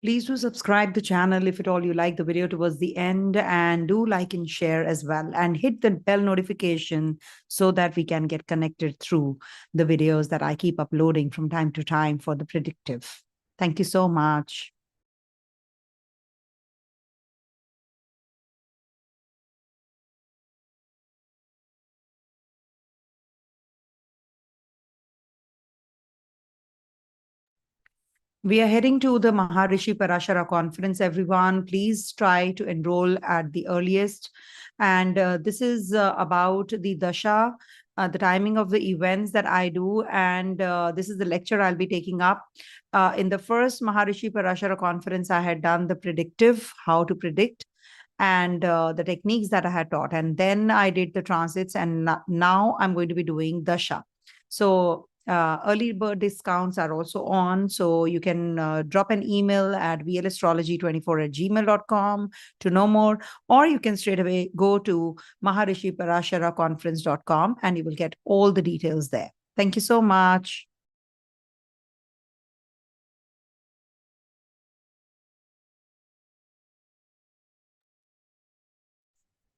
Please do subscribe the channel if at all you like the video towards the end, and do like and share as well, and hit the bell notification so that we can get connected through the videos that I keep uploading from time to time for the predictive. Thank you so much. We are heading to the Maharishi Parashara conference, everyone. Please try to enroll at the earliest. And this is about the Dasha, the timing of the events that I do. And this is the lecture I'll be taking up. In the first Maharishi Parashara conference, I had done the predictive, how to predict, and the techniques that I had taught. And then I did the transits, and now I'm going to be doing Dasha. So early bird discounts are also on. So you can drop an email at vlastrology24@gmail.com to know more, or you can straight away go to maharishiparasharaconference.com and you will get all the details there. Thank you so much.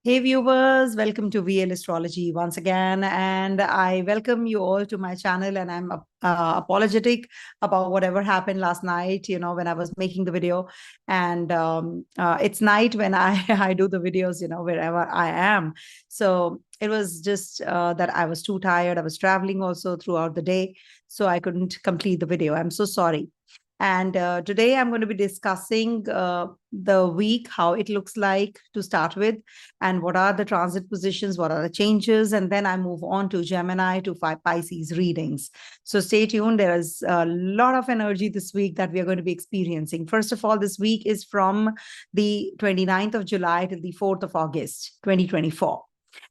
Hey viewers, welcome to VL Astrology once again, and I welcome you all to my channel. And I'm apologetic about whatever happened last night, when I was making the video. And it's night when I do the videos, wherever I am. So it was just that I was too tired. I was traveling also throughout the day, so I couldn't complete the video. I'm so sorry. And today I'm going to be discussing the week, how it looks like to start with, and what are the transit positions, what are the changes, and then I move on to Gemini to Pisces readings. So stay tuned. There is a lot of energy this week that we are going to be experiencing. First of all, this week is from the 29th of July till the 4th of August, 2024.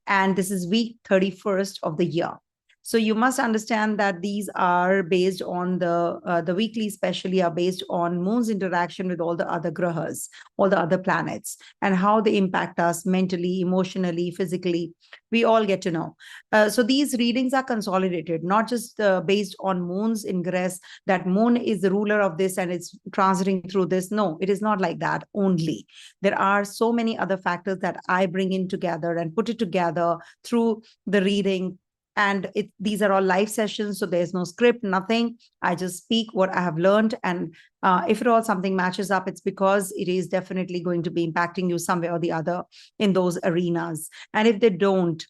And this is week 31st of the year. So you must understand that these are based on the weekly, especially are based on moon's interaction with all the other grahas, all the other planets, and how they impact us mentally, emotionally, physically. We all get to know. So these readings are consolidated, not just based on moon's ingress, that moon is the ruler of this and it's transiting through this. No, it is not like that only. There are so many other factors that I bring in together and put it together through the reading. And these are all live sessions, so there's no script, nothing. I just speak what I have learned. And if at all something matches up, it's because it is definitely going to be impacting you some way or the other in those arenas. And if they don't,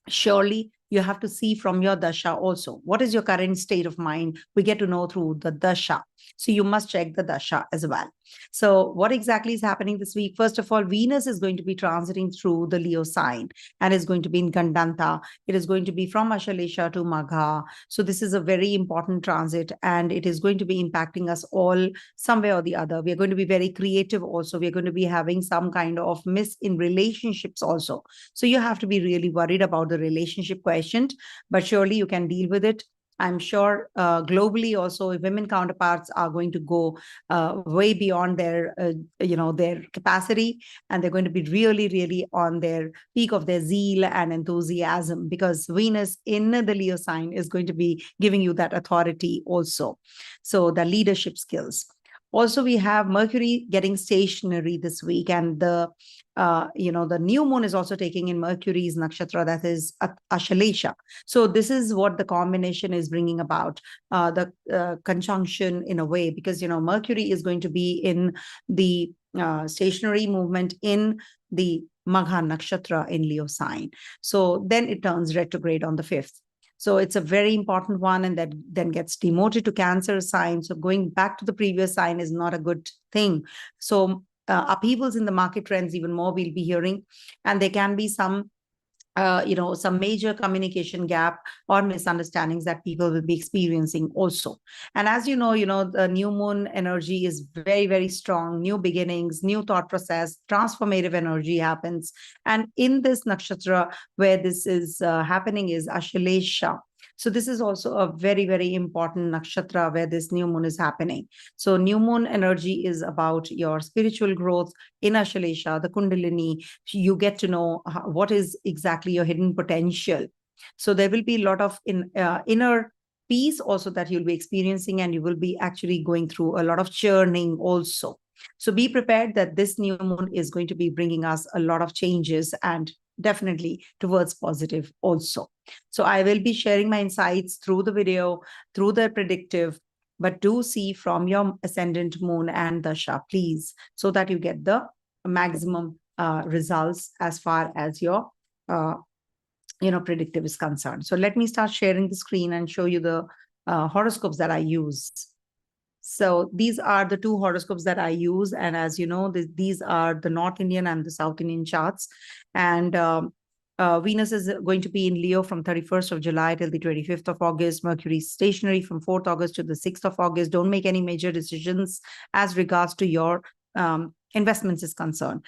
surely you have to see from your dasha also. What is your current state of mind? We get to know through the dasha. So you must check the dasha as well. So what exactly is happening this week? First of all, Venus is going to be transiting through the Leo sign and is going to be in Gandanta. It is going to be from Ashalesha to Magha. So this is a very important transit, and it is going to be impacting us all some way or the other. We are going to be very creative also. We are going to be having some kind of miss in relationships also. So you have to be really worried about the relationship quotient, but surely you can deal with it. I'm sure globally also, women counterparts are going to go way beyond their, their capacity, and they're going to be really, really on their peak of their zeal and enthusiasm, because Venus in the Leo sign is going to be giving you that authority also. So the leadership skills. Also, we have Mercury getting stationary this week, and the new moon is also taking in Mercury's nakshatra, that is Ashalesha. So this is what the combination is bringing about, the conjunction in a way, because, Mercury is going to be in the stationary movement in the Magha nakshatra in Leo sign. So then it turns retrograde on the 5th. So it's a very important one, and that then gets demoted to Cancer sign. So going back to the previous sign is not a good thing. So upheavals in the market trends, even more we'll be hearing, and there can be some some major communication gap or misunderstandings that people will be experiencing also. And as you know, the new moon energy is very, very strong. New beginnings, new thought process, transformative energy happens. And in this nakshatra where this is happening is Ashalesha. So this is also a very, very important nakshatra where this new moon is happening. So new moon energy is about your spiritual growth in Ashalesha, the Kundalini. You get to know what is exactly your hidden potential. So there will be a lot of inner peace also that you'll be experiencing, and you will be actually going through a lot of churning also. So be prepared that this new moon is going to be bringing us a lot of changes, and definitely towards positive also. So I will be sharing my insights through the video, through the predictive, but do see from your ascendant moon and dasha, please, so that you get the maximum results as far as your predictive is concerned. So let me start sharing the screen and show you the horoscopes that I use. So these are the two horoscopes that I use. And as you know, these are the North Indian and the South Indian charts. And Venus is going to be in Leo from 31st of July till the 25th of August. Mercury is stationary from 4th August to the 6th of August. Don't make any major decisions as regards to your investments is concerned.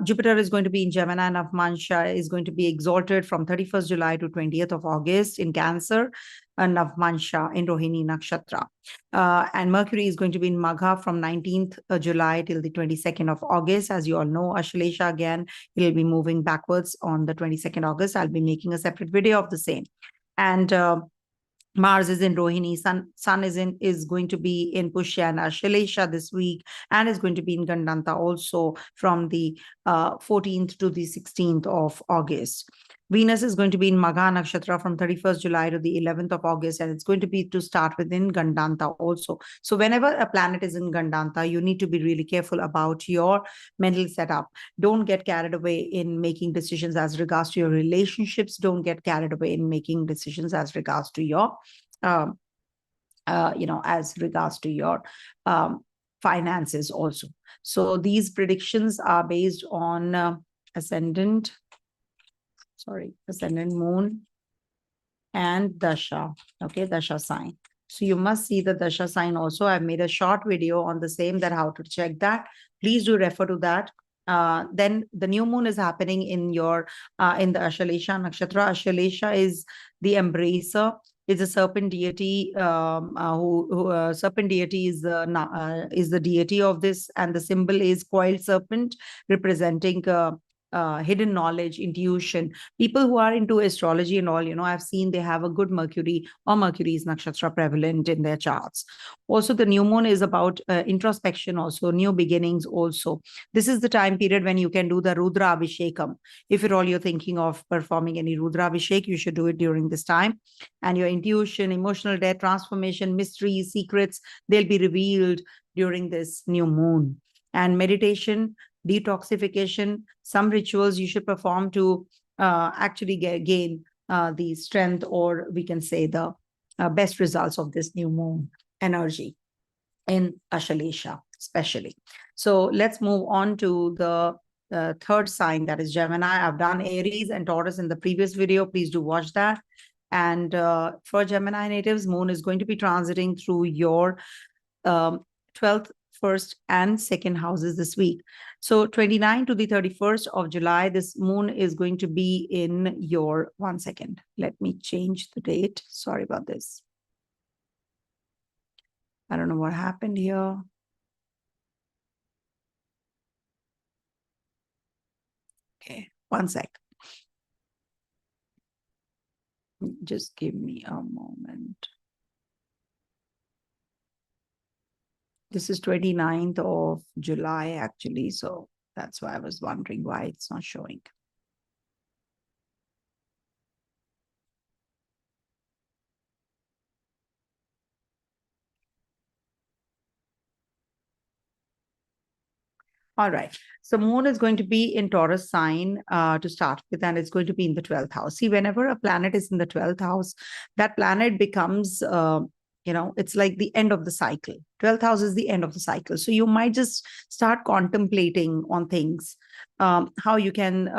Jupiter is going to be in Gemini, and Navmansha is going to be exalted from 31st July to 20th of August in Cancer, and Navmansha in Rohini Nakshatra. And Mercury is going to be in Magha from 19th July till the 22nd of August. As you all know, Ashlesha again, it will be moving backwards on the 22nd August. I'll be making a separate video of the same. And Mars is in Rohini, Sun is going to be in Pushya and Ashlesha this week, and is going to be in Gandanta also from the 14th to the 16th of August. Venus is going to be in Magha Nakshatra from 31st July to the 11th of August, and it's going to be to start within Gandanta also. So whenever a planet is in Gandanta, you need to be really careful about your mental setup. Don't get carried away in making decisions as regards to your relationships. Don't get carried away in making decisions as regards to your, as regards to your finances also. So these predictions are based on ascendant moon and dasha, okay, dasha sign. So you must see the dasha sign also. I've made a short video on the same, that how to check that. Please do refer to that. Then the new moon is happening in your in the Ashlesha Nakshatra. Ashlesha is the embracer. It's a serpent deity. Serpent deity is the deity of this, and the symbol is coiled serpent, representing hidden knowledge, intuition. People who are into astrology and all, I've seen they have a good Mercury, or Mercury is nakshatra prevalent in their charts. Also, the new moon is about introspection, also new beginnings. Also, this is the time period when you can do the Rudra Abhishekam. If at all you're thinking of performing any Rudra Abhishek, you should do it during this time. And your intuition, emotional depth, transformation, mysteries, secrets, they'll be revealed during this new moon. And meditation, detoxification, some rituals you should perform to actually gain the strength, or we can say the best results of this new moon energy in Ashlesha especially. So let's move on to the third sign, that is Gemini. I've done Aries and Taurus in the previous video. Please do watch that. And for Gemini natives, moon is going to be transiting through your 12th, 1st, and 2nd houses this week. So 29 to the 31st of July, this moon is going to be in your, 1 second. Let me change the date. Sorry about this. I don't know what happened here. Okay, 1 sec. Just give me a moment. This is 29th of July, actually. So that's why I was wondering why it's not showing. All right. So moon is going to be in Taurus sign to start with, and it's going to be in the 12th house. See, whenever a planet is in the 12th house, that planet becomes it's like the end of the cycle. 12th house is the end of the cycle. So you might just start contemplating on things, how you can,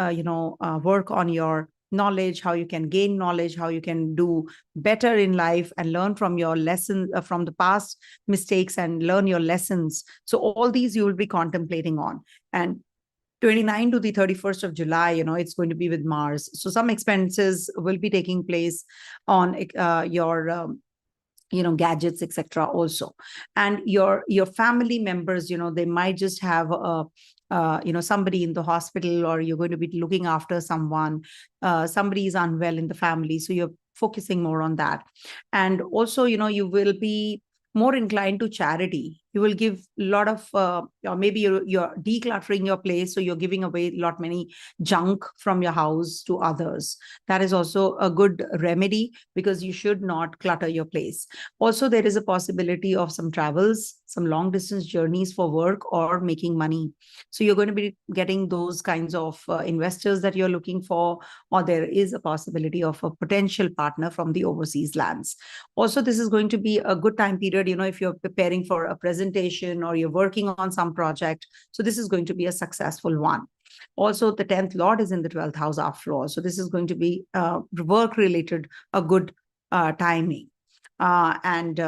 work on your knowledge, how you can gain knowledge, how you can do better in life and learn from your lessons, from the past mistakes, and learn your lessons. So all these you will be contemplating on. And 29 to the 31st of July, it's going to be with Mars. So some expenses will be taking place on your gadgets, etc. also. And your family members, they might just have somebody in the hospital, or you're going to be looking after someone. Somebody is unwell in the family, so focusing more on that. And also, you will be more inclined to charity. You will give a lot of, or maybe you're decluttering your place, so you're giving away a lot many junk from your house to others. That is also a good remedy, because you should not clutter your place. Also, there is a possibility of some travels, some long distance journeys for work or making money. So you're going to be getting those kinds of investors that you're looking for, or there is a possibility of a potential partner from the overseas lands. Also, this is going to be a good time period, if you're preparing for a presentation or you're working on some project. So this is going to be a successful one. Also, the 10th Lord is in the 12th house after all. So this is going to be work related, a good timing. And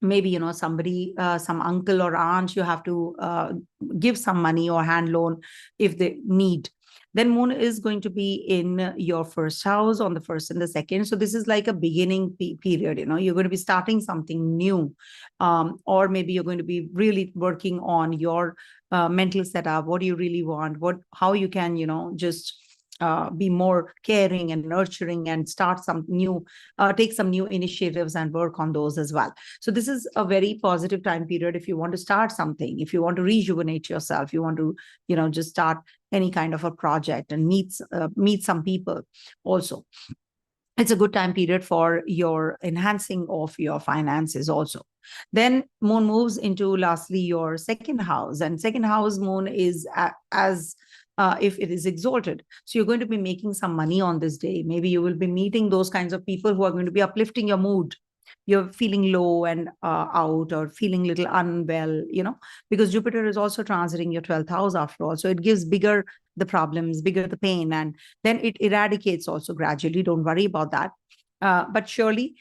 maybe, somebody, some uncle or aunt, you have to give some money or hand loan if they need. Then moon is going to be in your first house on the first and the second. So this is like a beginning period. You're going to be starting something new, or maybe you're going to be really working on your mental setup. What do you really want? How you can, just be more caring and nurturing and start some new, take some new initiatives and work on those as well. So this is a very positive time period if you want to start something, if you want to rejuvenate yourself, you want to, just start any kind of a project and meet some people also. It's a good time period for your enhancing of your finances also. Then moon moves into lastly your second house, and second house moon is as if it is exalted. So you're going to be making some money on this day. Maybe you will be meeting those kinds of people who are going to be uplifting your mood. You're feeling low and out, or feeling a little unwell, because Jupiter is also transiting your 12th house after all. So it gives bigger the problems, bigger the pain, and then it eradicates also gradually. Don't worry about that. But surely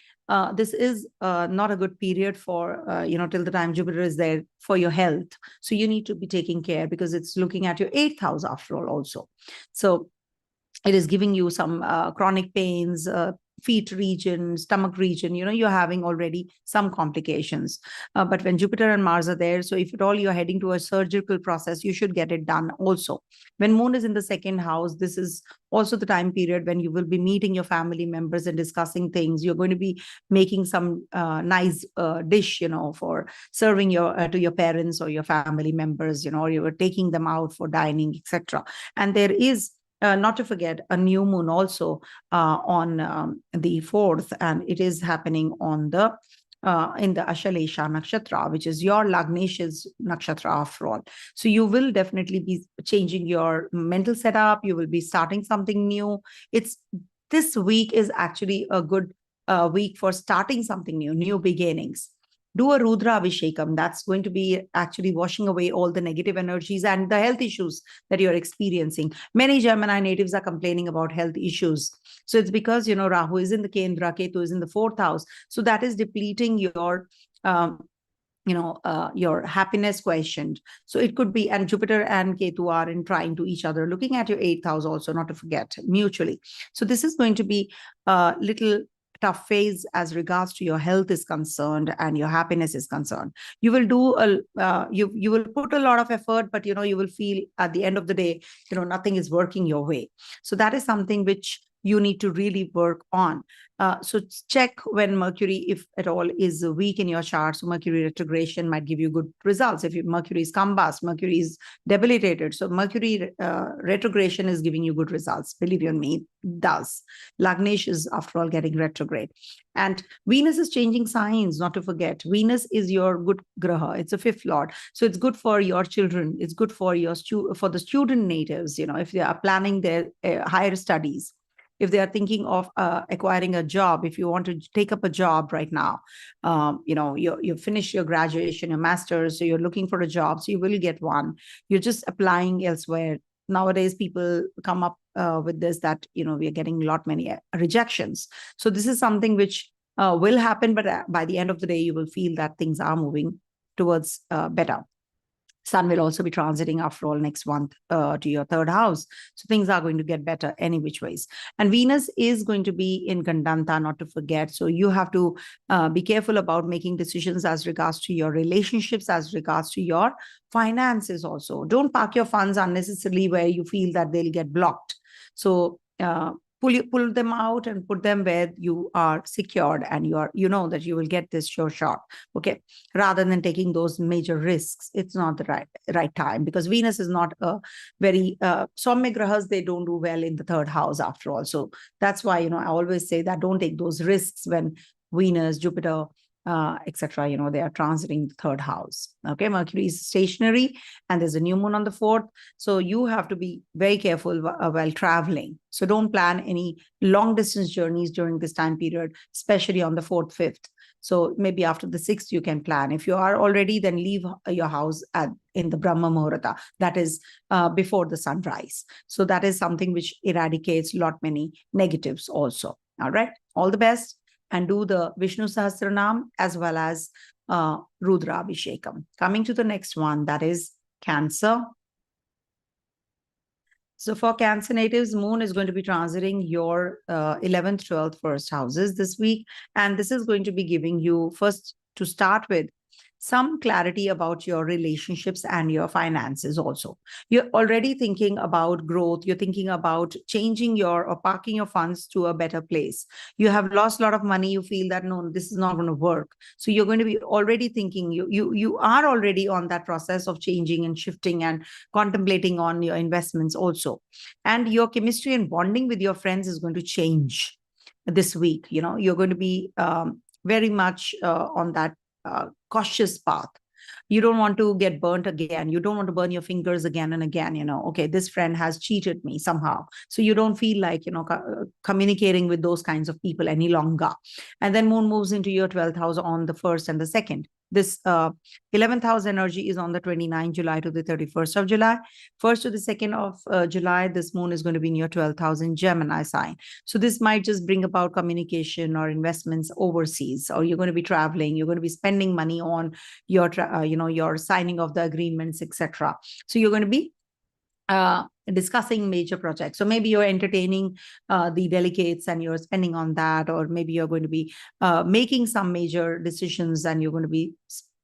this is not a good period for, till the time Jupiter is there, for your health. So you need to be taking care, because it's looking at your 8th house after all also. So it is giving you some chronic pains, feet region, stomach region, you're having already some complications. But when Jupiter and Mars are there, so if at all you're heading to a surgical process, you should get it done also. When moon is in the second house, this is also the time period when you will be meeting your family members and discussing things. You're going to be making some nice dish, for serving to your parents or your family members, or you are taking them out for dining, etc. And there is not to forget a new moon also on the 4th, and it is happening on the in the Ashalesha nakshatra, which is your Lagnesha's nakshatra after all. So you will definitely be changing your mental setup. You will be starting something new. This week is actually a good week for starting something new beginnings. Do a Rudra Abhishekam. That's going to be actually washing away all the negative energies and the health issues that you're experiencing. Many Gemini natives are complaining about health issues. So it's because, Rahu is in the Kendra, Ketu is in the 4th house. So that is depleting your your happiness quotient. So it could be, and Jupiter and Ketu are in trine to each other, looking at your 8th house also, not to forget, mutually. So this is going to be a little tough phase as regards to your health is concerned and your happiness is concerned. You will do you will put a lot of effort, but you will feel at the end of the day, nothing is working your way. So that is something which you need to really work on. So check when Mercury, if at all, is weak in your chart. So Mercury retrogression might give you good results. If Mercury is combust, Mercury is debilitated. So Mercury retrogression is giving you good results. Believe you me, it does. Lagnesh is, after all, getting retrograde. And Venus is changing signs, not to forget. Venus is your good graha. It's a 5th lord. So it's good for your children. It's good for for the student natives, if they are planning their higher studies. If they are thinking of acquiring a job, if you want to take up a job right now, you finish your graduation, your master's, so you're looking for a job, so you will get one. You're just applying elsewhere. Nowadays, people come up with this, that, we are getting many rejections. So this is something which will happen, but by the end of the day, you will feel that things are moving towards better. Sun will also be transiting, after all, next month to your 3rd house. So things are going to get better any which ways. And Venus is going to be in Gandanta, not to forget. So you have to be careful about making decisions as regards to your relationships, as regards to your finances also. Don't park your funds unnecessarily where you feel that they'll get blocked. So pull them out and put them where you are secured and you know that you will get this sure shot. Okay, rather than taking those major risks, it's not the right time, because Venus is not a very Soumya grahas, they don't do well in the third house after all. So that's why, I always say that don't take those risks when Venus, Jupiter, etc. They are transiting the third house. Okay, Mercury is stationary, and there's a new moon on the 4th. So you have to be very careful while traveling. So don't plan any long distance journeys during this time period, especially on the 4th, 5th. So maybe after the 6th, you can plan. If you are already, then leave your house in the Brahma Muhurta, that is before the sunrise. So that is something which eradicates many negatives also. All right, all the best. And do the Vishnu Sahasranam as well as Rudra Abhishekam. Coming to the next one, that is Cancer. So for Cancer natives, Moon is going to be transiting your 11th, 12th, first houses this week. And this is going to be giving you, first to start with, some clarity about your relationships and your finances also. You're already thinking about growth. You're thinking about changing or parking your funds to a better place. You have lost a lot of money. You feel that, no, this is not going to work. So you're going to be already thinking, you are already on that process of changing and shifting and contemplating on your investments also. And your chemistry and bonding with your friends is going to change this week. You're going to be very much on that cautious path. You don't want to get burnt again. You don't want to burn your fingers again and again. Okay, this friend has cheated me somehow. So you don't feel like, communicating with those kinds of people any longer. And then Moon moves into your 12th house on the 1st and the 2nd. This 11th house energy is on the 29th July to the 31st of July. 1st to the 2nd of July, this Moon is going to be in your 12th house in Gemini sign. So this might just bring about communication or investments overseas, or you're going to be traveling, you're going to be spending money on your, your signing of the agreements, etc. So you're going to be discussing major projects. So maybe you're entertaining the delegates and you're spending on that, or maybe you're going to be making some major decisions and you're going to be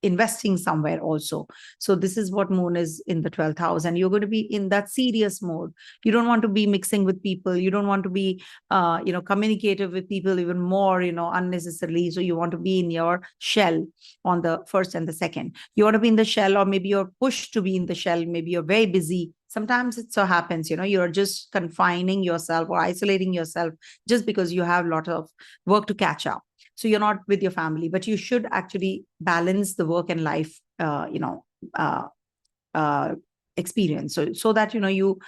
investing somewhere also. So this is what Moon is in the 12th house, and you're going to be in that serious mode. You don't want to be mixing with people. You don't want to be, communicative with people even more, unnecessarily. So you want to be in your shell on the 1st and the 2nd. You want to be in the shell, or maybe you're pushed to be in the shell. Maybe you're very busy. Sometimes it so happens, you're just confining yourself or isolating yourself just because you have a lot of work to catch up. So you're not with your family, but you should actually balance the work and life, experience. So that, you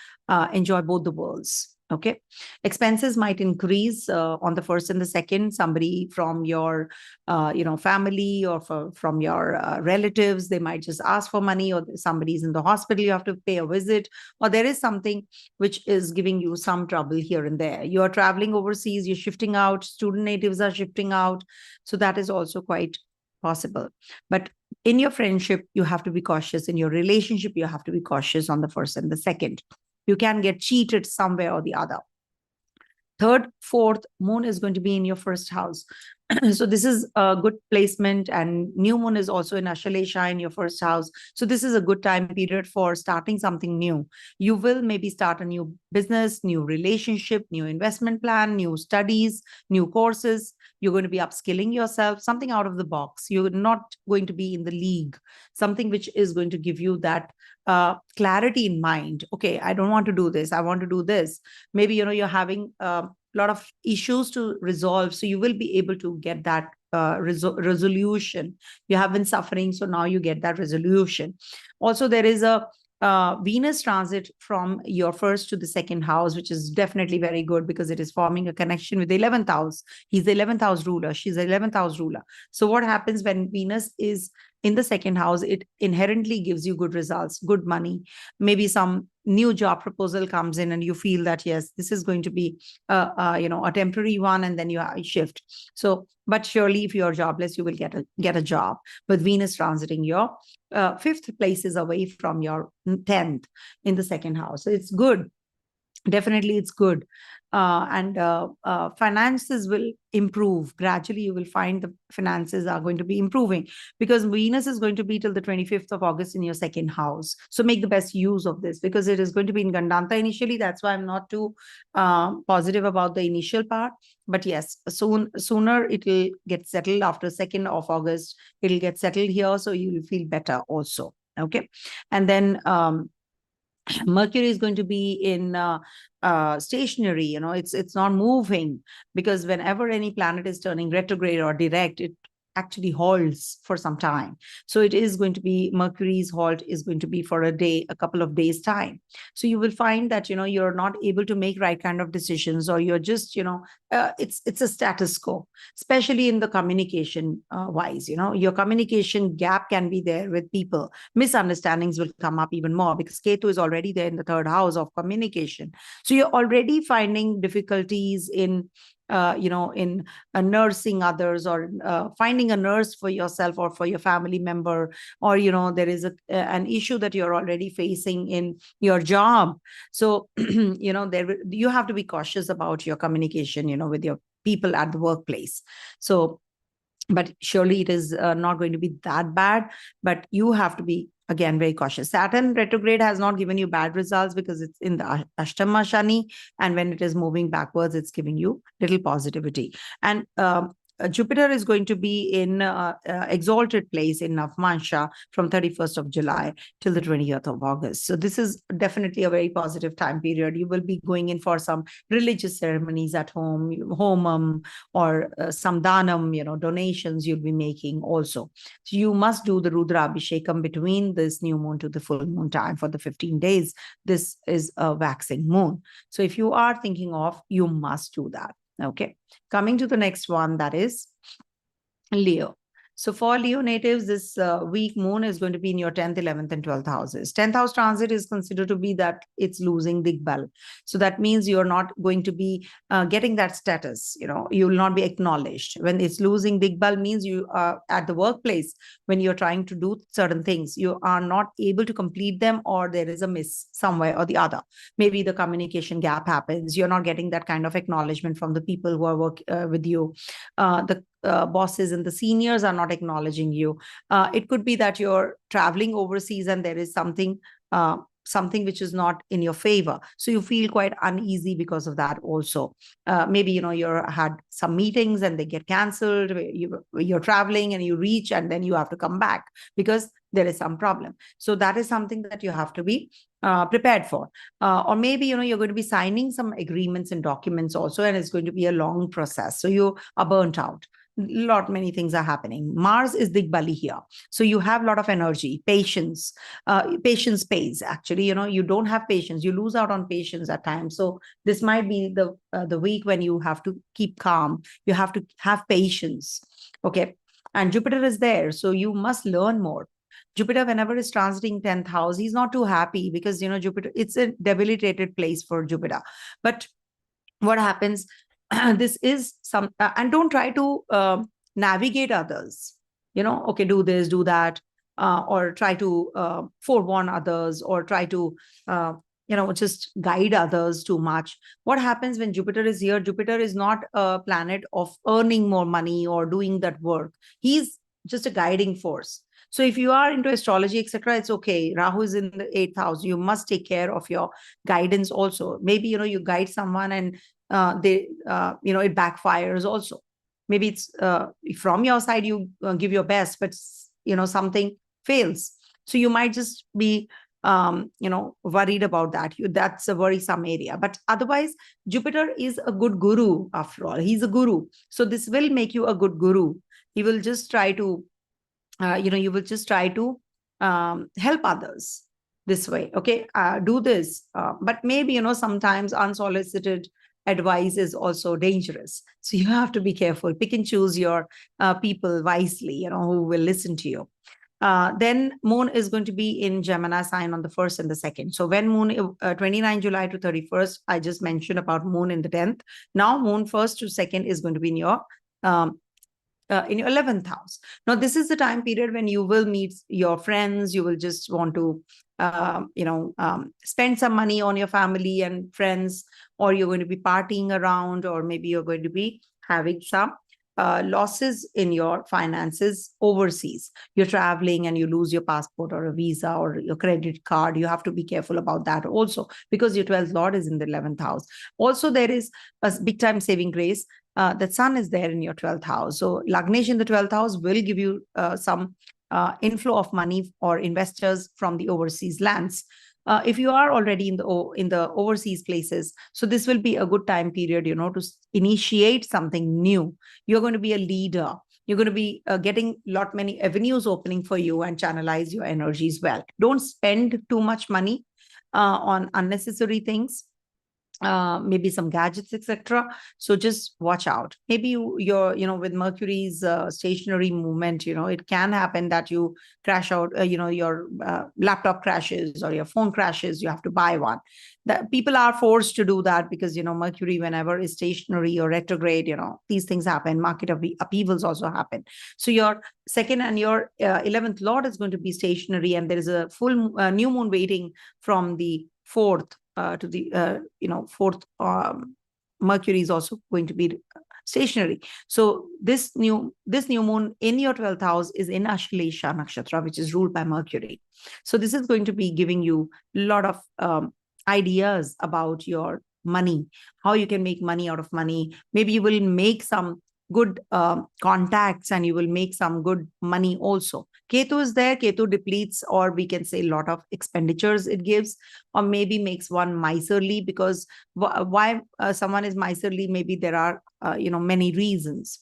enjoy both the worlds. Okay. Expenses might increase on the 1st and the 2nd. Somebody from your, family or from your relatives, they might just ask for money, or somebody's in the hospital, you have to pay a visit, or there is something which is giving you some trouble here and there. You are traveling overseas, you're shifting out, student natives are shifting out. So that is also quite possible. But in your friendship, you have to be cautious. In your relationship, you have to be cautious on the 1st and the 2nd. You can get cheated somewhere or the other. 3rd, 4th, Moon is going to be in your 1st house. So this is a good placement, and new Moon is also in Ashalesha in your 1st house. So this is a good time period for starting something new. You will maybe start a new business, new relationship, new investment plan, new studies, new courses. You're going to be upskilling yourself, something out of the box. You're not going to be in the league, something which is going to give you that clarity in mind. Okay, I don't want to do this. I want to do this. Maybe, you're having a lot of issues to resolve. So you will be able to get that resolution. You have been suffering, so now you get that resolution. Also, there is a Venus transit from your 1st to the 2nd house, which is definitely very good because it is forming a connection with the 11th house. He's the 11th house ruler. She's the 11th house ruler. So what happens when Venus is in the 2nd house? It inherently gives you good results, good money. Maybe some new job proposal comes in and you feel that, yes, this is going to be a temporary one, and then you shift. So, but surely if you're jobless, you will get a job. But Venus transiting your 5th place is away from your 10th in the 2nd house. So it's good. definitely it's good. And finances will improve gradually. You will find the finances are going to be improving because Venus is going to be till the 25th of August in your second house. So make the best use of this because it is going to be in Gandanta initially. That's why I'm not too positive about the initial part. But yes, sooner it will get settled. After 2nd of August, it'll get settled here. So you will feel better also. Okay. And then Mercury is going to be in stationary. It's not moving, because whenever any planet is turning retrograde or direct, it actually halts for some time. So it is going to be, Mercury's halt is going to be for a couple of days time. So you will find that you're not able to make right kind of decisions, or you're just it's a status quo, especially in the communication wise. Your communication gap can be there with people. Misunderstandings will come up even more because Ketu is already there in the 3rd house of communication. So you're already finding difficulties in in nursing others, or finding a nurse for yourself or for your family member, or there is an issue that you're already facing in your job. So you have to be cautious about your communication with your people at the workplace. So, but surely it is not going to be that bad, but you have to be, again, very cautious. Saturn retrograde has not given you bad results because it's in the Ashtama Shani, and when it is moving backwards, it's giving you little positivity. And Jupiter is going to be in exalted place in Navmansha from 31st of July till the 20th of August. So this is definitely a very positive time period. You will be going in for some religious ceremonies at home, homam, or some danam, donations you'll be making also. So you must do the Rudra Abhishekam between this new moon to the full moon time for the 15 days. This is a waxing moon. So if you are thinking of, you must do that. Okay, coming to the next one, that is Leo. So for Leo natives, this week moon is going to be in your 10th, 11th, and 12th houses. 10th house transit is considered to be that it's losing Digbal. So that means you're not going to be getting that status. You will not be acknowledged. When it's losing Digbal means you are at the workplace, when you're trying to do certain things, you are not able to complete them, or there is a miss somewhere or the other. Maybe the communication gap happens. You're not getting that kind of acknowledgement from the people who are working with you. The bosses and the seniors are not acknowledging you. It could be that you're traveling overseas and there is something which is not in your favor. So you feel quite uneasy because of that also. Maybe, you had some meetings and they get canceled. You're traveling and you reach and then you have to come back because there is some problem. So that is something that you have to be prepared for. Or maybe, you're going to be signing some agreements and documents also, and it's going to be a long process. So you are burnt out. Many things are happening. Mars is Digbali here. So you have a lot of energy, patience. Patience pays, actually. You don't have patience. You lose out on patience at times. So this might be the week when you have to keep calm. You have to have patience. Okay. And Jupiter is there. So you must learn more. Jupiter, whenever is transiting 10th house, he's not too happy because, Jupiter, it's a debilitated place for Jupiter. But what happens, this is some, and don't try to navigate others, okay, do this, do that, or try to forewarn others, or try to, just guide others too much. What happens when Jupiter is here? Jupiter is not a planet of earning more money or doing that work. He's just a guiding force. So if you are into astrology, etc., it's okay. Rahu is in the 8th house. You must take care of your guidance also. Maybe, you guide someone and it backfires also. Maybe it's from your side, you give your best, but, something fails. So you might just be, worried about that. That's a worrisome area. But otherwise, Jupiter is a good guru after all. He's a guru. So this will make you a good guru. He will just try to, you will just try to help others this way. Okay, do this. But maybe, sometimes unsolicited advice is also dangerous. So you have to be careful. Pick and choose your people wisely, who will listen to you. Then moon is going to be in Gemini sign on the 1st and the 2nd. So when moon, 29 July to 31st, I just mentioned about moon in the 10th. Now moon 1st to 2nd is going to be in your in your 11th house. Now, this is the time period when you will meet your friends. You will just want to, spend some money on your family and friends, or you're going to be partying around, or maybe you're going to be having some losses in your finances overseas. You're traveling and you lose your passport or a visa or your credit card. You have to be careful about that also, because your 12th Lord is in the 11th house. Also, there is a big time saving grace. That sun is there in your 12th house. So Lagnesh in the 12th house will give you some inflow of money or investors from the overseas lands. If you are already in the overseas places, so this will be a good time period, to initiate something new. You're going to be a leader. You're going to be getting many avenues opening for you and channelize your energies well. Don't spend too much money on unnecessary things. Maybe some gadgets, etc. So just watch out. Maybe you're with Mercury's stationary movement, it can happen that you crash out, your laptop crashes or your phone crashes. You have to buy one. That people are forced to do that because Mercury, whenever is stationary or retrograde, these things happen. Market upheavals also happen. So your second and your 11th Lord is going to be stationary, and there is a full new moon waiting from the 4th to the 4th. Mercury is also going to be stationary. So this new moon in your 12th house is in Ashlesha Nakshatra, which is ruled by Mercury. So this is going to be giving you a lot of ideas about your money, how you can make money out of money. Maybe you will make some good contacts, and you will make some good money also. Ketu is there. Ketu depletes, or we can say a lot of expenditures it gives, or maybe makes one miserly, because why someone is miserly, maybe there are many reasons.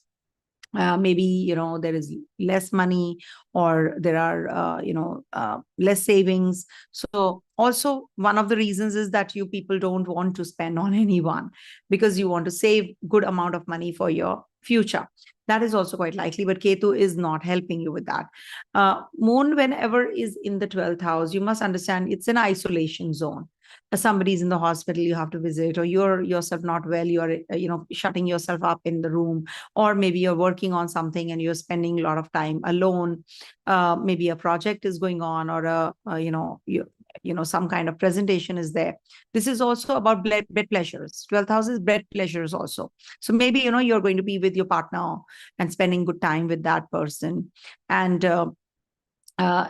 Maybe there is less money, or there are less savings. So also one of the reasons is that you people don't want to spend on anyone, because you want to save good amount of money for your future. That is also quite likely, but Ketu is not helping you with that. Moon, whenever is in the 12th house, you must understand it's an isolation zone. Somebody's in the hospital, you have to visit, or you're yourself not well, you're shutting yourself up in the room, or maybe you're working on something and you're spending a lot of time alone. Maybe a project is going on, or some kind of presentation is there. This is also about bed pleasures. 12th house is bed pleasures also. So maybe you're going to be with your partner and spending good time with that person. And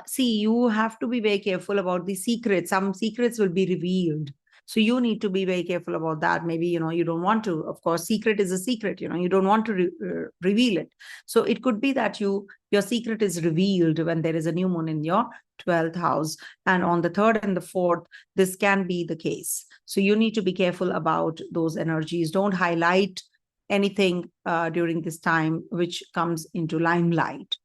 see, you have to be very careful about the secrets. Some secrets will be revealed. So you need to be very careful about that. Maybe, you don't want to, of course, secret is a secret, you don't want to reveal it. So it could be that your secret is revealed when there is a new moon in your 12th house. And on the 3rd and the 4th, this can be the case. So you need to be careful about those energies. Don't highlight anything during this time which comes into limelight.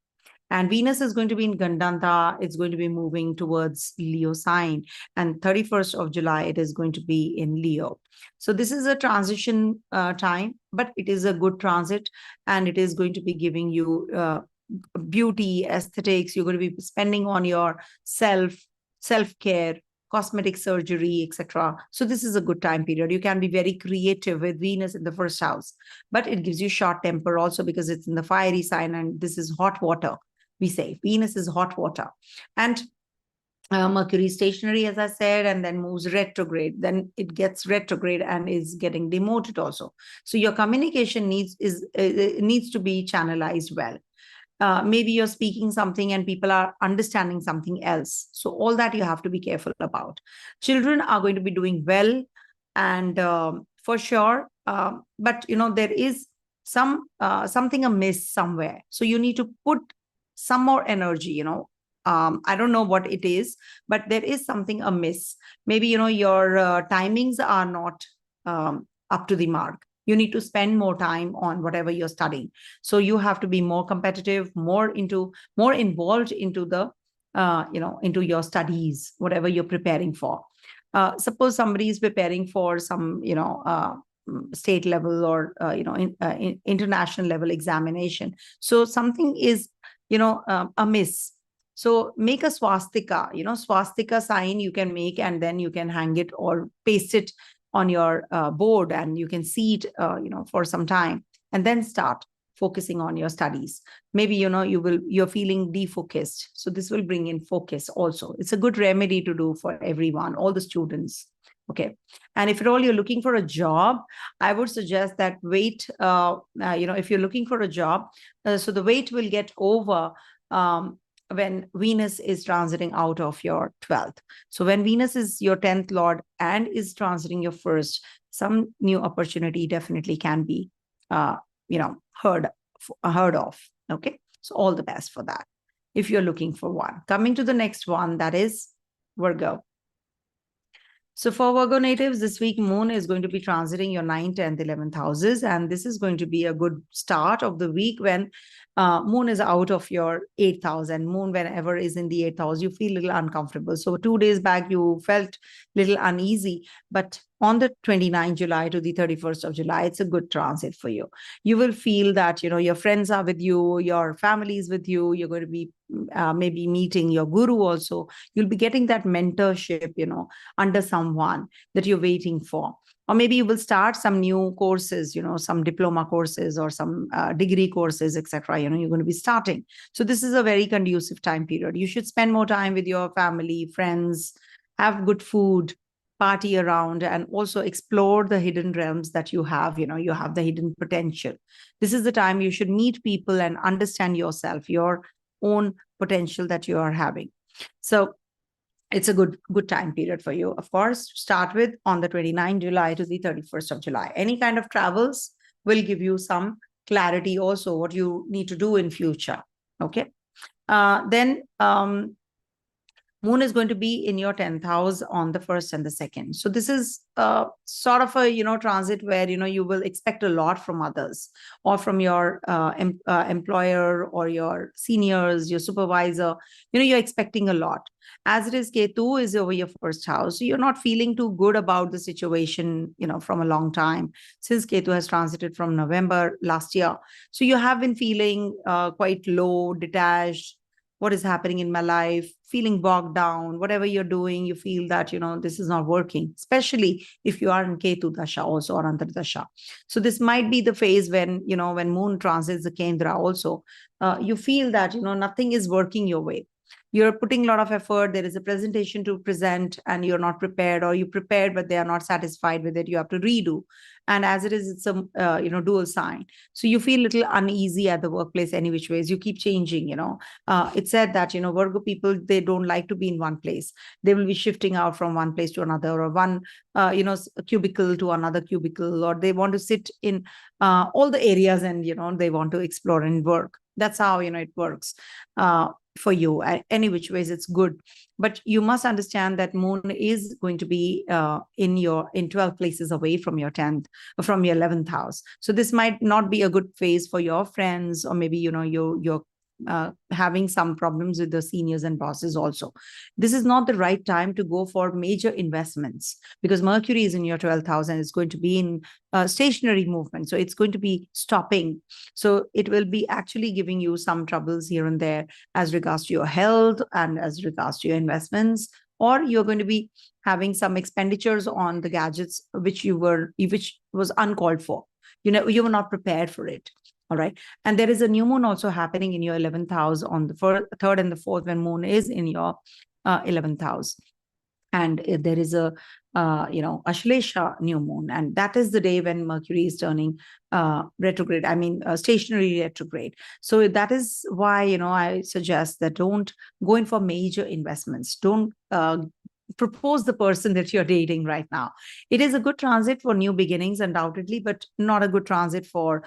And Venus is going to be in Gandanta. It's going to be moving towards Leo sign. And 31st of July, it is going to be in Leo. So this is a transition time, but it is a good transit. And it is going to be giving you beauty, aesthetics. You're going to be spending on your self-care, cosmetic surgery, etc. So this is a good time period. You can be very creative with Venus in the 1st house, but it gives you short temper also, because it's in the fiery sign, and this is hot water. We say Venus is hot water. And Mercury stationary, as I said, and then moves retrograde. Then it gets retrograde and is getting demoted also. So your communication needs to be channelized well. Maybe you're speaking something and people are understanding something else. So all that you have to be careful about. Children are going to be doing well, and for sure. But there is something amiss somewhere. So you need to put some more energy. I don't know what it is, but there is something amiss. Maybe your timings are not up to the mark. You need to spend more time on whatever you're studying. So you have to be more competitive, more involved into the, into your studies, whatever you're preparing for. Suppose somebody is preparing for some, state level or, international level examination. So something is, amiss. So make a swastika, swastika sign you can make, and then you can hang it or paste it on your board, and you can see it, for some time, and then start. focusing on your studies. Maybe, you're feeling defocused. So this will bring in focus also. It's a good remedy to do for everyone, all the students. Okay. And if at all you're looking for a job, I would suggest that wait, if you're looking for a job, so the weight will get over when Venus is transiting out of your 12th. So when Venus is your 10th lord and is transiting your first, some new opportunity definitely can be, heard of. Okay. So all the best for that, if you're looking for one. Coming to the next one, that is Virgo. So for Virgo natives, this week, Moon is going to be transiting your 9th, 10th, 11th houses. And this is going to be a good start of the week when Moon is out of your 8th house. And Moon, whenever is in the 8th house, you feel a little uncomfortable. So 2 days back, you felt a little uneasy. But on the 29th July to the 31st of July, it's a good transit for you. You will feel that, your friends are with you, your family is with you. You're going to be maybe meeting your guru also. You'll be getting that mentorship, under someone that you're waiting for. Or maybe you will start some new courses, some diploma courses or some degree courses, etc. You're going to be starting. So this is a very conducive time period. You should spend more time with your family, friends, have good food, party around, and also explore the hidden realms that you have. You have the hidden potential. This is the time you should meet people and understand yourself, your own potential that you are having. So it's a good time period for you. Of course, start with on the 29th July to the 31st of July. Any kind of travels will give you some clarity also what you need to do in future. Okay. Then Moon is going to be in your 10th house on the 1st and the 2nd. So this is sort of a, transit where, you will expect a lot from others or from your employer or your seniors, your supervisor. You're expecting a lot. As it is, Ketu is over your 1st house. So you're not feeling too good about the situation, from a long time since Ketu has transited from November last year. So you have been feeling quite low, detached. What is happening in my life, feeling bogged down, whatever you're doing, you feel that, this is not working, especially if you are in Ketu Dasha also or Antardasha. So this might be the phase when, when Moon transits the Kendra also, you feel that, nothing is working your way. You're putting a lot of effort. There is a presentation to present and you're not prepared, or you prepared, but they are not satisfied with it. You have to redo. And as it is, it's a, dual sign. So you feel a little uneasy at the workplace any which ways. You keep changing, It said that, Virgo people, they don't like to be in one place. They will be shifting out from one place to another, or one, cubicle to another cubicle, or they want to sit in all the areas and, they want to explore and work. That's how, it works. For you, any which ways, it's good. But you must understand that Moon is going to be in 12 places away from your 10th, from your 11th house. So this might not be a good phase for your friends, or maybe, you're having some problems with the seniors and bosses also. This is not the right time to go for major investments, because Mercury is in your 12th house and it's going to be in stationary movement. So it's going to be stopping. So it will be actually giving you some troubles here and there as regards to your health and as regards to your investments, or you're going to be having some expenditures on the gadgets which was uncalled for. You were not prepared for it. All right. And there is a new moon also happening in your 11th house on the 3rd and the 4th, when Moon is in your 11th house. And there is a, Ashlesha new moon. And that is the day when Mercury is turning retrograde, stationary retrograde. So that is why, I suggest that don't go in for major investments. Don't propose the person that you're dating right now. It is a good transit for new beginnings, undoubtedly, but not a good transit for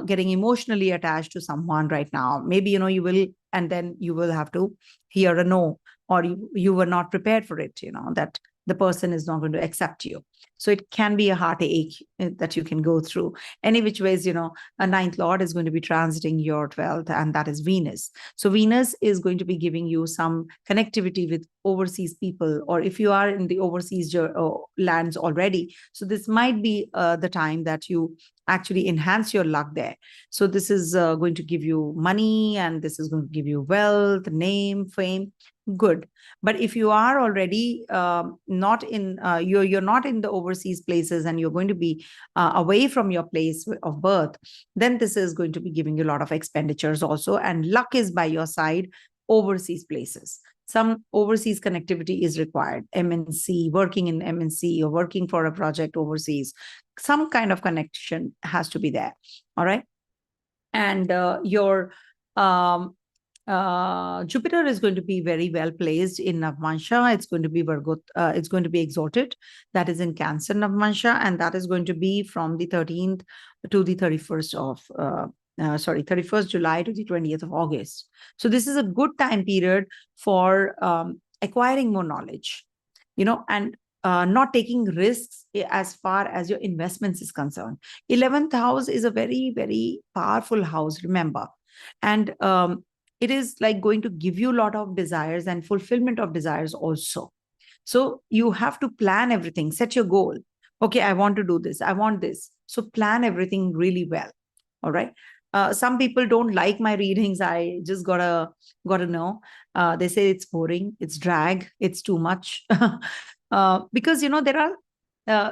getting emotionally attached to someone right now. Maybe, you will, and then you will have to hear a no, or you were not prepared for it, that the person is not going to accept you. So it can be a heartache that you can go through. Any which ways, a 9th lord is going to be transiting your 12th, and that is Venus. So Venus is going to be giving you some connectivity with overseas people, or if you are in the overseas lands already. So this might be the time that you actually enhance your luck there. So this is going to give you money, and this is going to give you wealth, name, fame. good. But if you are already not in, you're not in the overseas places and you're going to be away from your place of birth, then this is going to be giving you a lot of expenditures also. And luck is by your side, overseas places. Some overseas connectivity is required. MNC, working in MNC or working for a project overseas, some kind of connection has to be there. All right. And your Jupiter is going to be very well placed in Navmansha. It's going to be Virgo. It's going to be exalted. That is in Cancer Navmansha, and that is going to be from the 13th to the 31st of 31st July to the 20th of August. So this is a good time period for acquiring more knowledge, and not taking risks as far as your investments is concerned. 11th house is a very, very powerful house, remember. And it is like going to give you a lot of desires and fulfillment of desires also. So you have to plan everything, set your goal. Okay, I want to do this. I want this. So plan everything really well. All right. Some people don't like my readings. I just gotta know. They say it's boring, it's drag, it's too much. Because there are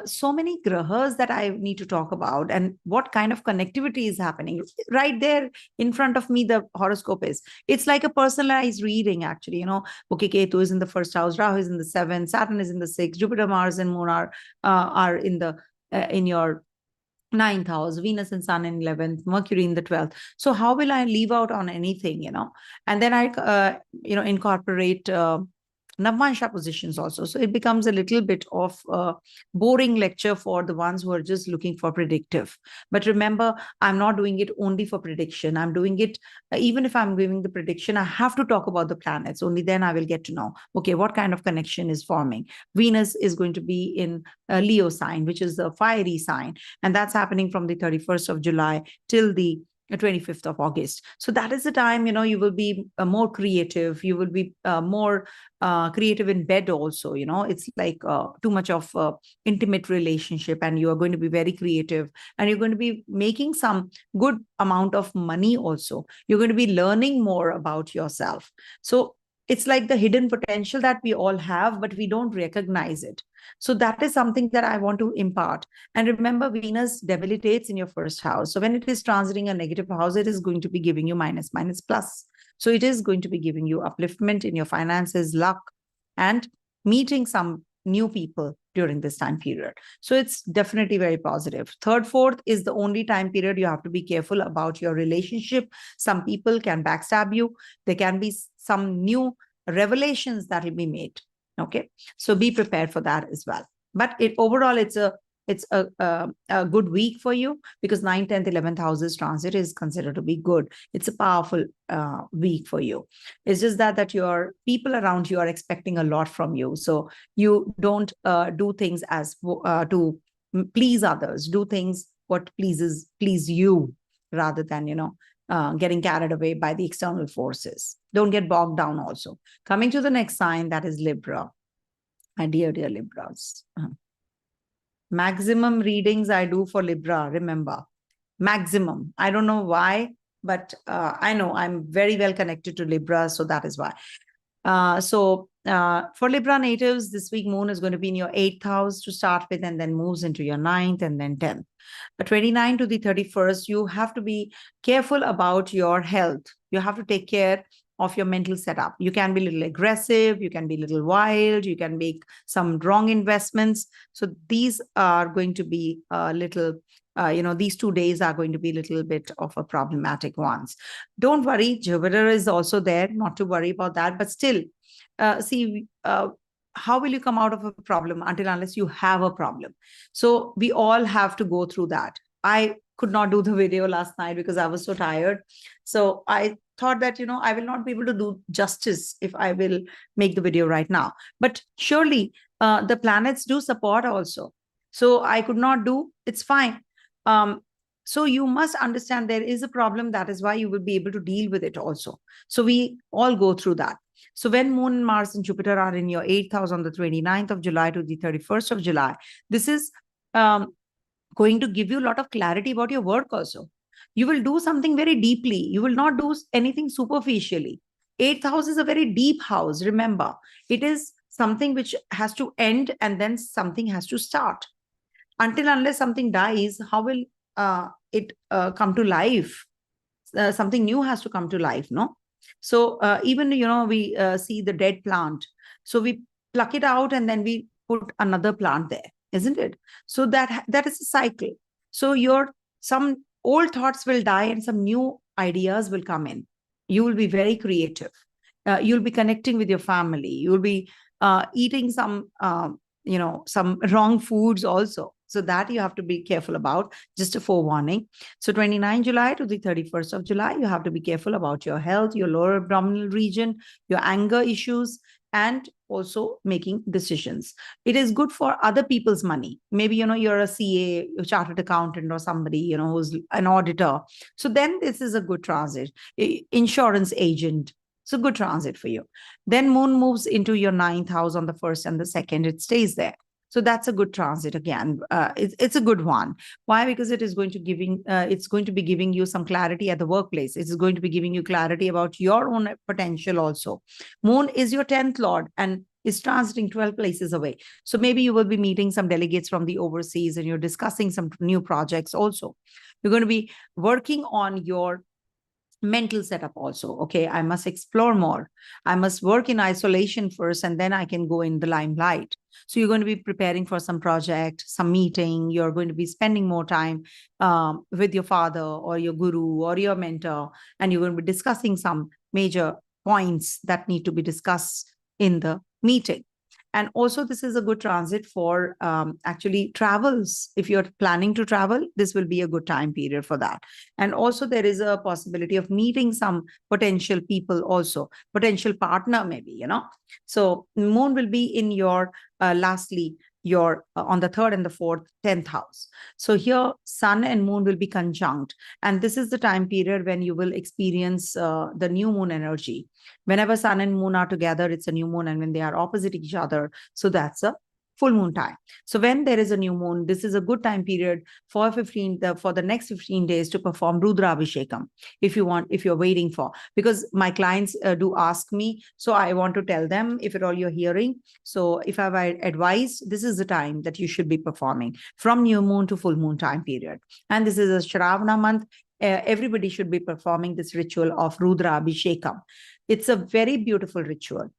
so many grahas that I need to talk about, and what kind of connectivity is happening right there in front of me. The horoscope is, it's like a personalized reading actually. Okay, Ketu is in the first house, Rahu is in the seventh, Saturn is in the sixth, Jupiter, Mars, and Moon are in the in your ninth house, Venus and Sun in 11th, Mercury in the 12th. So how will I leave out on anything, And then I, incorporate Navmansha positions also. So it becomes a little bit of a boring lecture for the ones who are just looking for predictive. But remember, I'm not doing it only for prediction. I'm doing it, even if I'm giving the prediction, I have to talk about the planets. Only then I will get to know, okay, what kind of connection is forming. Venus is going to be in a Leo sign, which is a fiery sign. And that's happening from the 31st of July till the 25th of August. So that is the time, you will be more creative. You will be more creative in bed also. It's like too much of intimate relationship, and you are going to be very creative, and you're going to be making some good amount of money also. You're going to be learning more about yourself. So it's like the hidden potential that we all have, but we don't recognize it. So that is something that I want to impart. And remember, Venus debilitates in your first house. So when it is transiting a negative house, it is going to be giving you minus, minus, plus. So it is going to be giving you upliftment in your finances, luck, and meeting some new people during this time period. So it's definitely very positive. Third, fourth is the only time period you have to be careful about your relationship. Some people can backstab you. There can be some new revelations that will be made. Okay, so be prepared for that as well. But overall, it's a good week for you, because 9th, 10th, 11th houses transit is considered to be good. It's a powerful week for you. It's just that your people around you are expecting a lot from you. So you don't do things as to please others. Do things what please you, rather than, getting carried away by the external forces. Don't get bogged down also. Coming to the next sign, that is Libra. My dear Libras. Maximum readings I do for Libra, remember. Maximum. I don't know why, but I know I'm very well connected to Libra, so that is why. For Libra natives, this week Moon is going to be in your 8th house to start with, and then moves into your 9th and then 10th. But 29 to the 31st, you have to be careful about your health. You have to take care of your mental setup. You can be a little aggressive, you can be a little wild, you can make some wrong investments. So these are going to be a little, these 2 days are going to be a little bit of a problematic ones. Don't worry, Jupiter is also there, not to worry about that. But still, how will you come out of a problem unless you have a problem? So we all have to go through that. I could not do the video last night because I was so tired. So I thought that, I will not be able to do justice if I will make the video right now. But surely the planets do support also. So I could not do, it's fine. So you must understand there is a problem. That is why you will be able to deal with it also. So we all go through that. So when Moon, Mars, and Jupiter are in your 8th house on the 29th of July to the 31st of July, this is going to give you a lot of clarity about your work also. You will do something very deeply. You will not do anything superficially. 8th house is a very deep house. Remember, it is something which has to end and then something has to start. Until unless something dies, how will it come to life? Something new has to come to life, no? So even, we see the dead plant. So we pluck it out and then we put another plant there, isn't it? So that is a cycle. So some old thoughts will die and some new ideas will come in. You will be very creative. You'll be connecting with your family. You'll be eating some wrong foods also. So that you have to be careful about, just a forewarning. So 29 July to the 31st of July, you have to be careful about your health, your lower abdominal region, your anger issues, and also making decisions. It is good for other people's money. Maybe, you're a CA, a chartered accountant, or somebody, who's an auditor. So then this is a good transit. Insurance agent. It's a good transit for you. Then moon moves into your 9th house on the 1st and the 2nd. It stays there. So that's a good transit again. It's a good one. Why? Because it is going to it's going to be giving you some clarity at the workplace. It is going to be giving you clarity about your own potential also. Moon is your 10th lord and is transiting 12 places away. So maybe you will be meeting some delegates from the overseas and you're discussing some new projects also. You're going to be working on your mental setup also. Okay, I must explore more. I must work in isolation first, and then I can go in the limelight. So you're going to be preparing for some project, some meeting. You're going to be spending more time with your father or your guru or your mentor, and you're going to be discussing some major points that need to be discussed in the meeting. And also, this is a good transit for actually travels. If you're planning to travel, this will be a good time period for that. And also, there is a possibility of meeting some potential people also, potential partner maybe, So moon will be in your, lastly, your on the 3rd and the 4th, 10th house. So here, sun and moon will be conjunct. And this is the time period when you will experience the new moon energy. Whenever sun and moon are together, it's a new moon. And when they are opposite each other, so that's a full moon time. So when there is a new moon, this is a good time period for the next 15 days to perform Rudra Abhishekam, if you're waiting for, because my clients do ask me. So I want to tell them, if at all you're hearing. So if I've advised, this is the time that you should be performing from new moon to full moon time period. And this is a Shravana month. Everybody should be performing this ritual of Rudra Abhishekam. It's a very beautiful ritual.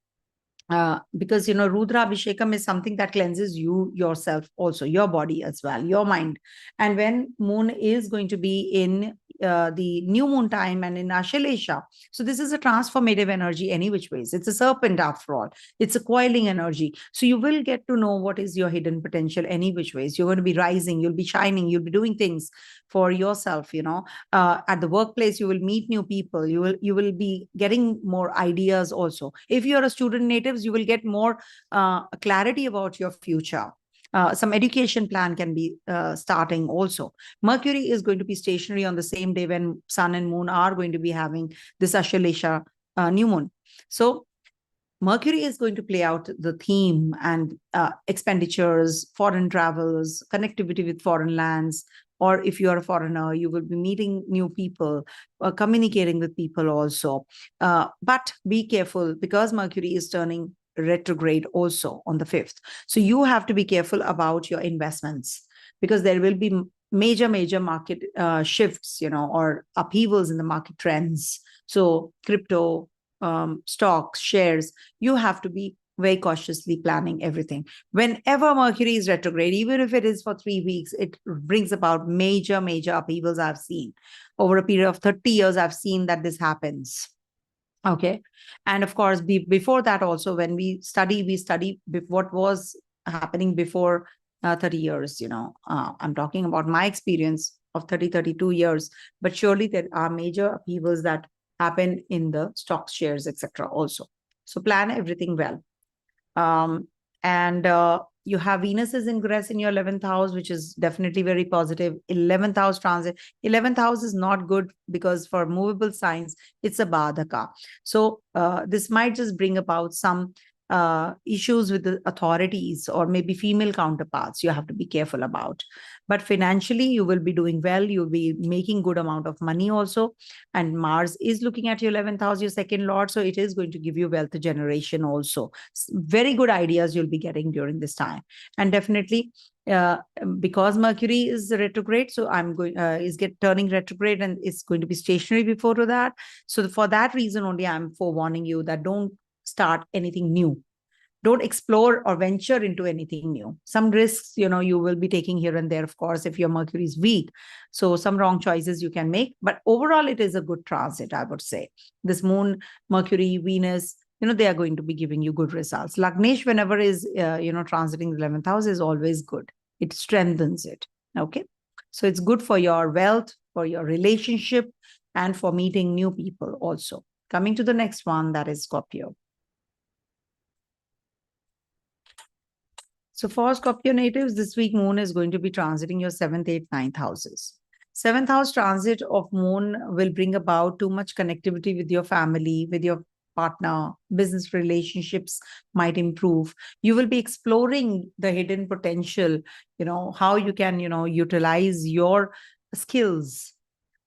Because Rudra Abhishekam is something that cleanses you yourself also, your body as well, your mind. And when moon is going to be in the new moon time and in Ashalesha, so this is a transformative energy any which ways. It's a serpent after all. It's a coiling energy. So you will get to know what is your hidden potential any which ways. You're going to be rising, you'll be shining, you'll be doing things for yourself. At the workplace, you will meet new people. You will be getting more ideas also. If you're a student native, you will get more clarity about your future. Some education plan can be starting also. Mercury is going to be stationary on the same day when sun and moon are going to be having this Ashalesha new moon. So Mercury is going to play out the theme and expenditures, foreign travels, connectivity with foreign lands. Or if you are a foreigner, you will be meeting new people, communicating with people also. But be careful, because Mercury is turning retrograde also on the 5th. So you have to be careful about your investments, because there will be major market shifts, or upheavals in the market trends. So crypto, stocks, shares, you have to be very cautiously planning everything. Whenever Mercury is retrograde, even if it is for 3 weeks, it brings about major upheavals. I've seen over a period of 30 years, I've seen that this happens. Okay. And of course, before that also, when we study what was happening before 30 years, I'm talking about my experience of 32 years, but surely there are major upheavals that happen in the stocks, shares, etc. also. So plan everything well. And you have Venus is ingress in your 11th house, which is definitely very positive. 11th house transit. 11th house is not good, because for movable signs, it's a badhaka. So this might just bring about some issues with the authorities or maybe female counterparts you have to be careful about. But financially, you will be doing well. You'll be making good amount of money also. And Mars is looking at your 11th house, your second lord. So it is going to give you wealth generation also. Very good ideas you'll be getting during this time. And definitely, uh, because Mercury is retrograde, so I'm going is turning retrograde and it's going to be stationary before to that. So for that reason only, I'm forewarning you that don't start anything new. Don't explore or venture into anything new. Some risks, you will be taking here and there, of course, if your Mercury is weak. So some wrong choices you can make. But overall, it is a good transit, I would say. This moon, Mercury, Venus, they are going to be giving you good results. Lagnesh, whenever is, transiting the 11th house, is always good. It strengthens it. Okay. So it's good for your wealth, for your relationship, and for meeting new people also. Coming to the next one, that is Scorpio. So for Scorpio natives, this week moon is going to be transiting your 7th, 8th, 9th houses. 7th house transit of moon will bring about too much connectivity with your family, with your partner. Business relationships might improve. You will be exploring the hidden potential, how you can, utilize your skills.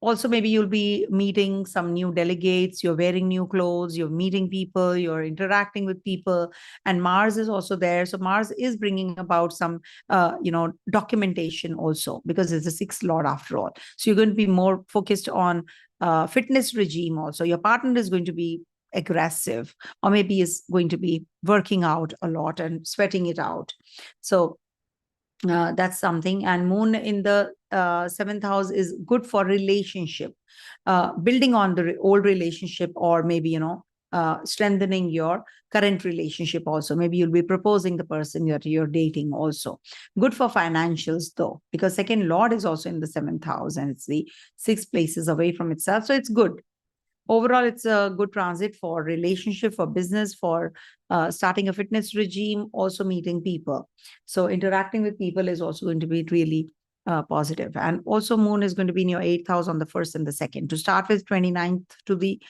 Also, maybe you'll be meeting some new delegates, you're wearing new clothes, you're meeting people, you're interacting with people, and Mars is also there. So Mars is bringing about some, documentation also, because it's a sixth lord after all. So you're going to be more focused on fitness regime also. Your partner is going to be aggressive, or maybe is going to be working out a lot and sweating it out. So that's something. And moon in the 7th house is good for relationship, building on the old relationship, or maybe, strengthening your current relationship also. Maybe you'll be proposing the person that you're dating also. Good for financials though, because second lord is also in the 7th house and it's the 6 places away from itself. So it's good. Overall, it's a good transit for relationship, for business, for starting a fitness regime, also meeting people. So interacting with people is also going to be really positive. And also moon is going to be in your 8th house on the 1st and the 2nd. To start with, 29th to the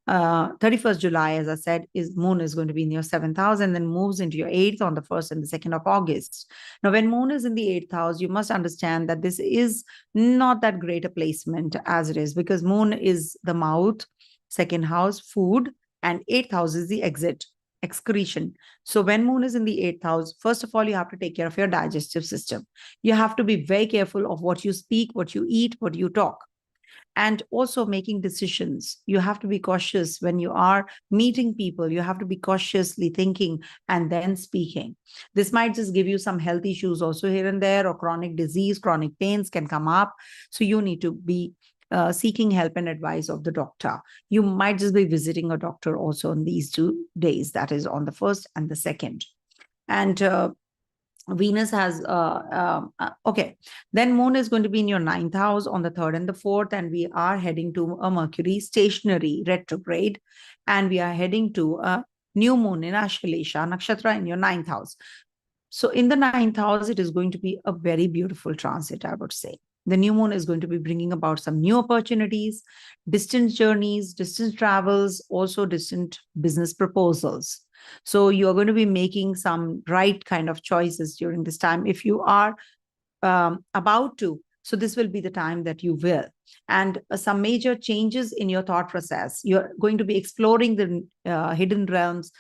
31st July, as I said, is moon is going to be in your 7th house and then moves into your 8th on the 1st and the 2nd of August. Now, when moon is in the 8th house, you must understand that this is not that great a placement as it is, because moon is the mouth, second house, food, and 8th house is the exit, excretion. So when moon is in the 8th house, first of all, you have to take care of your digestive system. You have to be very careful of what you speak, what you eat, what you talk. And also making decisions. You have to be cautious when you are meeting people. You have to be cautiously thinking and then speaking. This might just give you some health issues also here and there, or chronic disease, chronic pains can come up. So you need to be seeking help and advice of the doctor. You might just be visiting a doctor also on these 2 days, that is on the 1st and the 2nd. And Venus has, okay, then moon is going to be in your 9th house on the 3rd and the 4th, and we are heading to a Mercury stationary retrograde, and we are heading to a new moon in Ashalesha Nakshatra in your 9th house. So in the 9th house, it is going to be a very beautiful transit, I would say. The new moon is going to be bringing about some new opportunities, distant journeys, distant travels, also distant business proposals. So you're going to be making some right kind of choices during this time. If you are about to, so this will be the time that you will. And some major changes in your thought process. You're going to be exploring the hidden realms,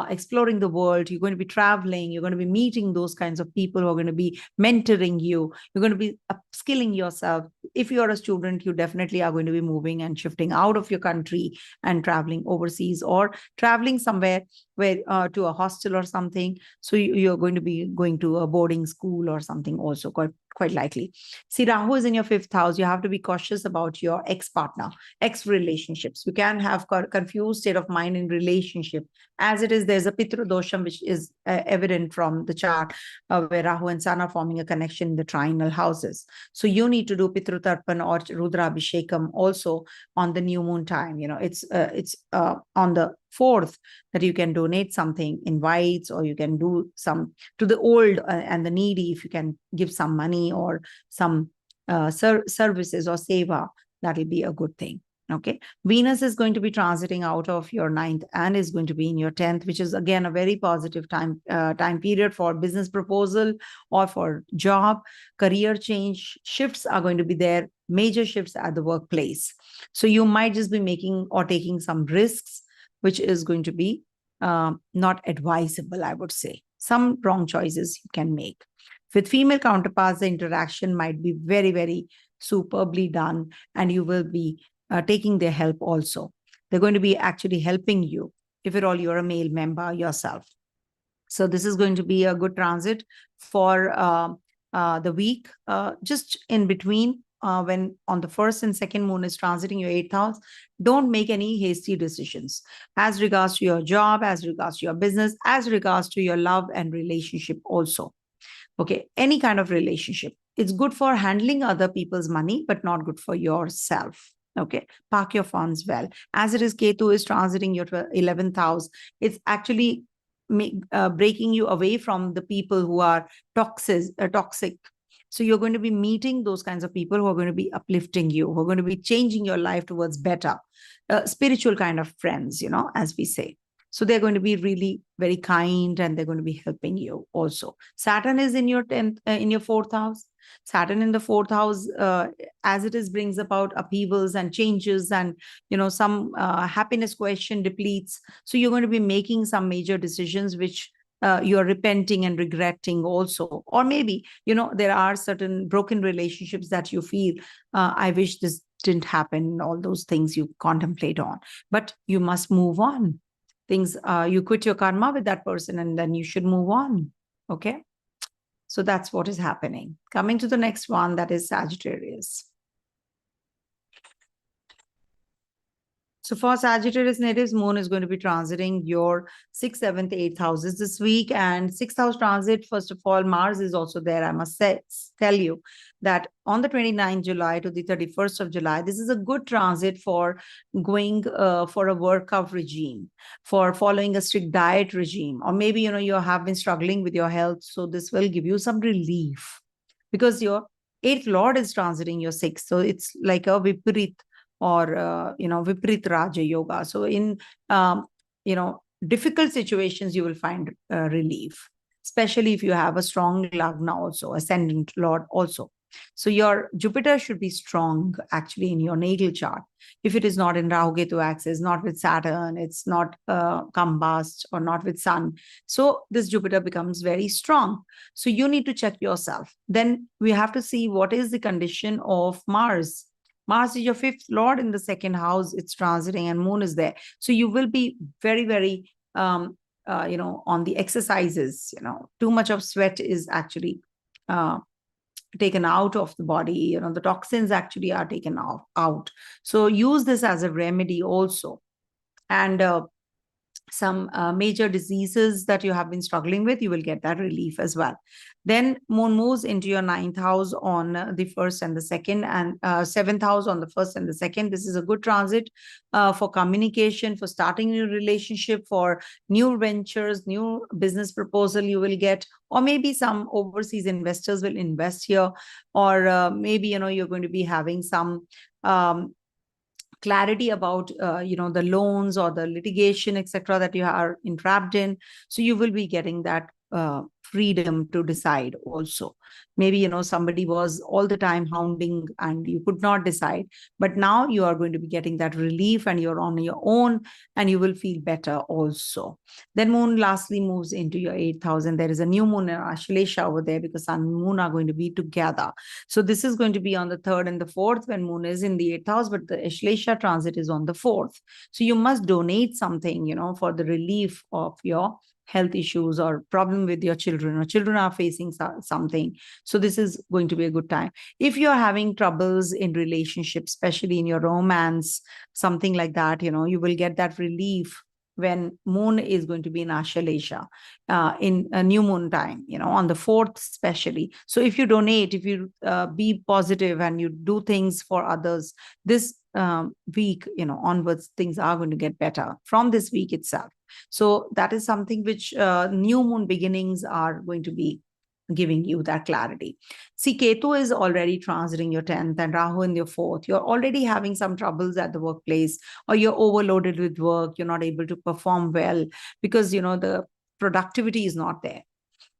exploring the world. You're going to be traveling. You're going to be meeting those kinds of people who are going to be mentoring you. You're going to be upskilling yourself. If you're a student, you definitely are going to be moving and shifting out of your country and traveling overseas, or traveling somewhere where to a hostel or something. So you're going to be going to a boarding school or something also, quite likely. See, Rahu is in your 5th house. You have to be cautious about your ex-partner, ex-relationships. You can have confused state of mind in relationship. As it is, there's a Pitru dosham, which is evident from the chart, where Rahu and Sun are forming a connection in the trinal houses. So you need to do Pitru Tarpan or Rudra Abhishekam also on the new moon time. It's on the 4th that you can donate something, invites, or you can do some to the old and the needy. If you can give some money or some services or seva, that will be a good thing. Okay. Venus is going to be transiting out of your ninth and is going to be in your 10th, which is again a very positive time period for business proposal or for job, career change. Shifts are going to be there, major shifts at the workplace. So you might just be making or taking some risks, which is going to be not advisable, I would say. Some wrong choices you can make. With female counterparts, the interaction might be very, very superbly done, and you will be taking their help also. They're going to be actually helping you if at all you're a male member yourself. So this is going to be a good transit for the week. Just in between, when on the first and second moon is transiting your 8th house, don't make any hasty decisions as regards to your job, as regards to your business, as regards to your love and relationship also. Okay, any kind of relationship. It's good for handling other people's money, but not good for yourself. Okay, park your funds well. As it is, Ketu is transiting your 11th house. It's actually breaking you away from the people who are toxic. So you're going to be meeting those kinds of people who are going to be uplifting you, who are going to be changing your life towards better, spiritual kind of friends, as we say. So they're going to be really very kind and they're going to be helping you also. Saturn is in your 10th, in your 4th house. Saturn in the 4th house, as it is, brings about upheavals and changes, and some happiness question depletes. So you're going to be making some major decisions which you're repenting and regretting also. Or maybe, there are certain broken relationships that you feel, I wish this didn't happen, all those things you contemplate on. But you must move on. Things, you quit your karma with that person and then you should move on. Okay. So that's what is happening. Coming to the next one, that is Sagittarius. So for Sagittarius natives, moon is going to be transiting your 6th, 7th, 8th houses this week. And 6th house transit, first of all, Mars is also there. I must tell you that on the 29th July to the 31st of July, this is a good transit for going for a workout regime, for following a strict diet regime. Or maybe, you have been struggling with your health. So this will give you some relief because your 8th Lord is transiting your 6th. So it's like a Viparit or Viprit Raja Yoga. So in difficult situations, you will find relief, especially if you have a strong Lagna also, ascendant Lord also. So your Jupiter should be strong actually in your natal chart. If it is not in Rahu Ketu axis, not with Saturn, it's not combust or not with Sun. So this Jupiter becomes very strong. So you need to check yourself. Then we have to see what is the condition of Mars. Mars is your 5th Lord in the 2nd house. It's transiting and moon is there. So you will be very, very, on the exercises, too much of sweat is actually taken out of the body. The toxins actually are taken out. So use this as a remedy also. And some major diseases that you have been struggling with, you will get that relief as well. Then moon moves into your 9th house on the 1st and the 2nd, and 7th house on the 1st and the 2nd. This is a good transit for communication, for starting a new relationship, for new ventures, new business proposal you will get, or maybe some overseas investors will invest here, or maybe, you're going to be having some clarity about the loans or the litigation, etc., that you are entrapped in. So you will be getting that freedom to decide also. Maybe somebody was all the time hounding and you could not decide, but now you are going to be getting that relief and you're on your own and you will feel better also. Then moon lastly moves into your 8th house, and there is a new moon in Ashlesha over there because sun and moon are going to be together. So this is going to be on the 3rd and the 4th when moon is in the 8th house, but the Ashlesha transit is on the 4th. So you must donate something, for the relief of your health issues or problem with your children, or children are facing something. So this is going to be a good time. If you're having troubles in relationships, especially in your romance, something like that, you will get that relief when moon is going to be in Ashalesha in a new moon time, on the 4th especially. So if you donate, if you be positive and you do things for others, this week, onwards, things are going to get better from this week itself. So that is something which new moon beginnings are going to be giving you that clarity. See, Ketu is already transiting your 10th and Rahu in your 4th. You're already having some troubles at the workplace, or you're overloaded with work. You're not able to perform well because, the productivity is not there.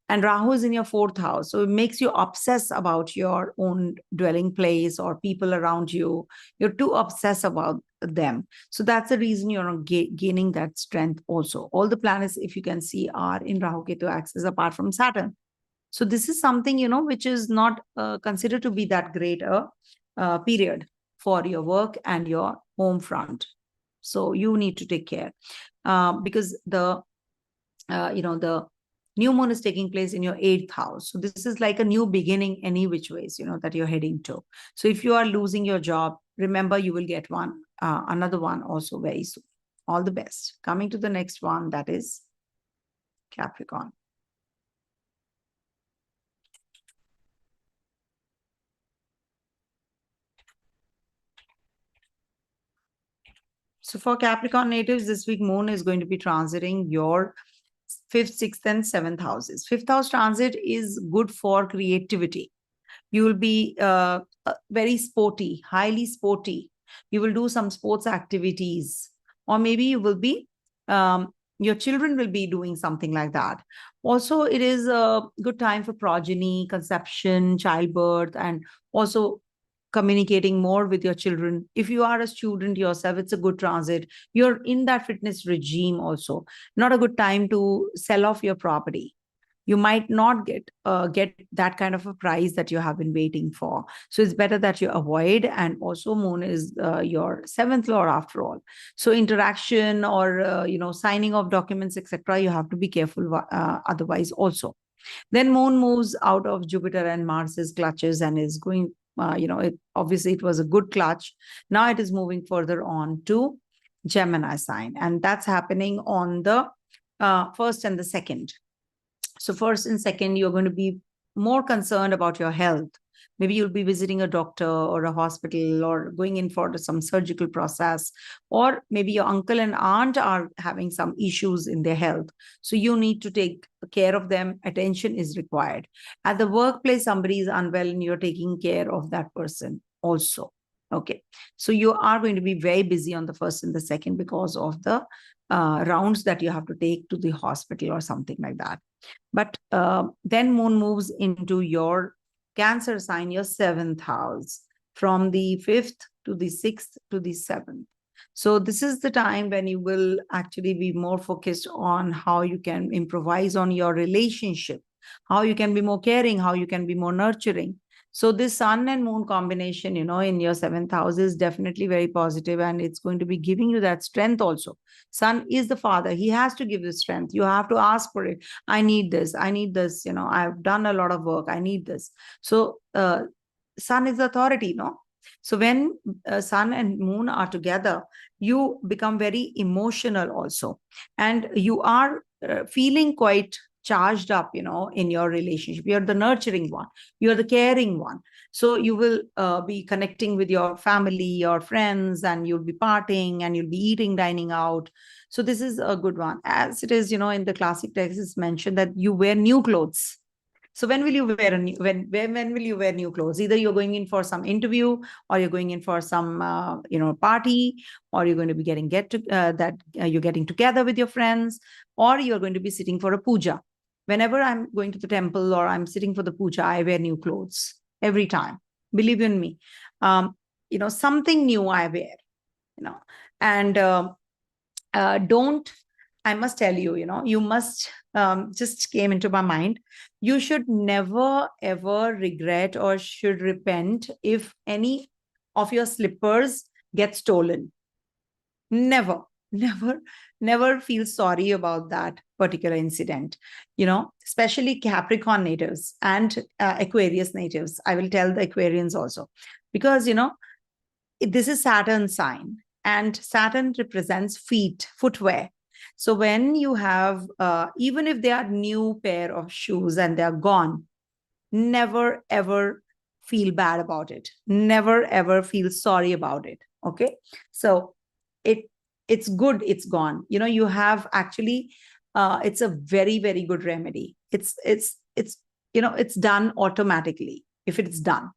And Rahu is in your 4th house. So it makes you obsess about your own dwelling place or people around you. You're too obsessed about them. So that's the reason you're not gaining that strength also. All the planets, if you can see, are in Rahu Ketu axis apart from Saturn. So this is something, which is not considered to be that great a period for your work and your home front. So you need to take care because the new moon is taking place in your 8th house. So this is like a new beginning any which ways, that you're heading to. So if you are losing your job, remember you will get another one also very soon. All the best. Coming to the next one, that is Capricorn. So for Capricorn natives, this week moon is going to be transiting your 5th, 6th, and 7th houses. 5th house transit is good for creativity. You will be very sporty, highly sporty. You will do some sports activities, or maybe you will be, your children will be doing something like that. Also, it is a good time for progeny, conception, childbirth, and also communicating more with your children. If you are a student yourself, it's a good transit. You're in that fitness regime also. Not a good time to sell off your property. You might not get that kind of a price that you have been waiting for. So it's better that you avoid. And also moon is your 7th lord after all. So interaction or, signing of documents, etc., you have to be careful otherwise also. Then moon moves out of Jupiter and Mars's clutches and is going, obviously it was a good clutch. Now it is moving further on to Gemini sign. And that's happening on the 1st and the 2nd. So 1st and 2nd, you're going to be more concerned about your health. Maybe you'll be visiting a doctor or a hospital or going in for some surgical process, or maybe your uncle and aunt are having some issues in their health. So you need to take care of them. Attention is required. At the workplace, somebody is unwell and you're taking care of that person also. Okay. So you are going to be very busy on the 1st and the 2nd because of the rounds that you have to take to the hospital or something like that. But then moon moves into your Cancer sign, your 7th house, from the 5th to the 6th to the 7th. So this is the time when you will actually be more focused on how you can improvise on your relationship, how you can be more caring, how you can be more nurturing. So this sun and moon combination, in your 7th house is definitely very positive, and it's going to be giving you that strength also. Sun is the father. He has to give you strength. You have to ask for it. I need this. I need this. I've done a lot of work. I need this. So sun is the authority, no? So when sun and moon are together, you become very emotional also. And you are feeling quite charged up, in your relationship. You're the nurturing one. You're the caring one. So you will be connecting with your family, your friends, and you'll be partying and you'll be eating, dining out. So this is a good one. As it is, in the classic text, it's mentioned that you wear new clothes. So when will you wear when will you wear new clothes? Either you're going in for some interview, or you're going in for some party, or you're going to be you're getting together with your friends, or you're going to be sitting for a puja. Whenever I'm going to the temple or I'm sitting for the puja, I wear new clothes every time. Believe in me, something new I wear. And don't. I must tell you, you must just came into my mind. You should never, ever regret or should repent if any of your slippers get stolen. Never, never, never feel sorry about that particular incident, especially Capricorn natives and Aquarius natives. I will tell the Aquarians also, because, this is Saturn sign, and Saturn represents feet, footwear. So when you have, even if they are new pair of shoes and they are gone, never ever feel bad about it. Never ever feel sorry about it. Okay. So it's good. It's gone. You have actually, it's a very, very good remedy. It's it's done automatically if it's done.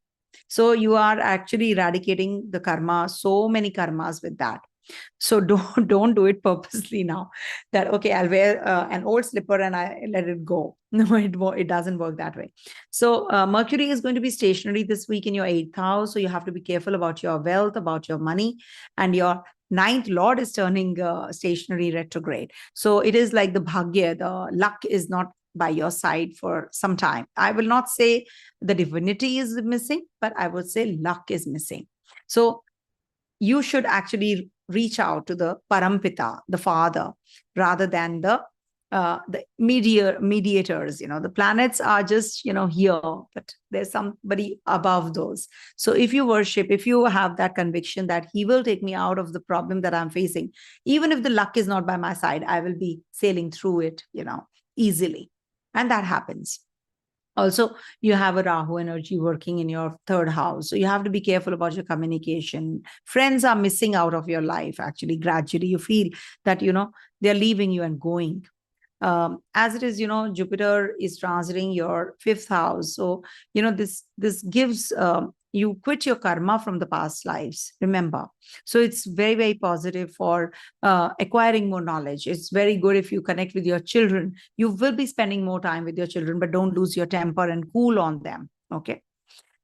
So you are actually eradicating the karma, so many karmas with that. So don't do it purposely now. That okay, I'll wear an old slipper and I let it go. No, it doesn't work that way. So Mercury is going to be stationary this week in your 8th house. So you have to be careful about your wealth, about your money, and your 9th lord is turning stationary retrograde. So it is like the bhagya, the luck is not by your side for some time. I will not say the divinity is missing, but I would say luck is missing. So you should actually reach out to the Parampita, the Father, rather than the mediators. The planets are just here, but there's somebody above those. So if you worship, if you have that conviction that he will take me out of the problem that I'm facing, even if the luck is not by my side, I will be sailing through it, easily. And that happens. Also, you have a Rahu energy working in your 3rd house. So you have to be careful about your communication. Friends are missing out of your life, actually. Gradually, you feel that, they're leaving you and going. As it is, Jupiter is transiting your 5th house. So, this gives you quit your karma from the past lives, remember. So it's very, very positive for acquiring more knowledge. It's very good if you connect with your children. You will be spending more time with your children, but don't lose your temper and cool on them. Okay.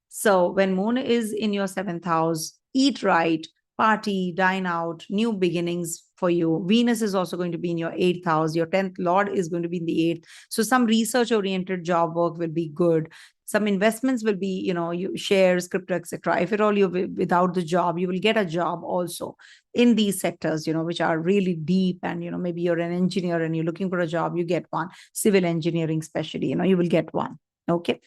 So when moon is in your 7th house, eat right, party, dine out, new beginnings for you. Venus is also going to be in your 8th house. Your 10th lord is going to be in the 8th. So some research oriented job work will be good. Some investments will be, shares, crypto, etc. If at all you're without the job, you will get a job also in these sectors, which are really deep. And, maybe you're an engineer and you're looking for a job, you get one. Civil engineering, especially, you will get one. Okay.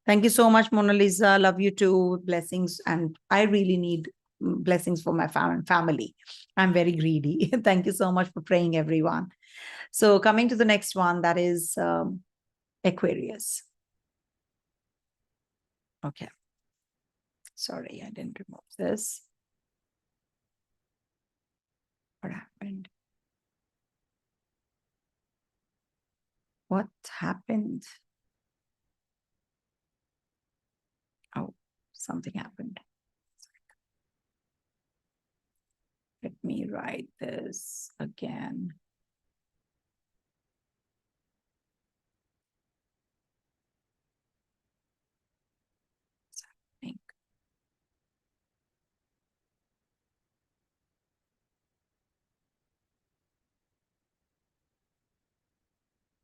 Thank you so much, Mona Lisa. Love you too. Blessings. And I really need blessings for my family. I'm very greedy. Thank you so much for praying, everyone. So coming to the next one, that is Aquarius. Okay. Sorry, I didn't remove this. What happened? What happened? Oh, something happened. Let me write this again.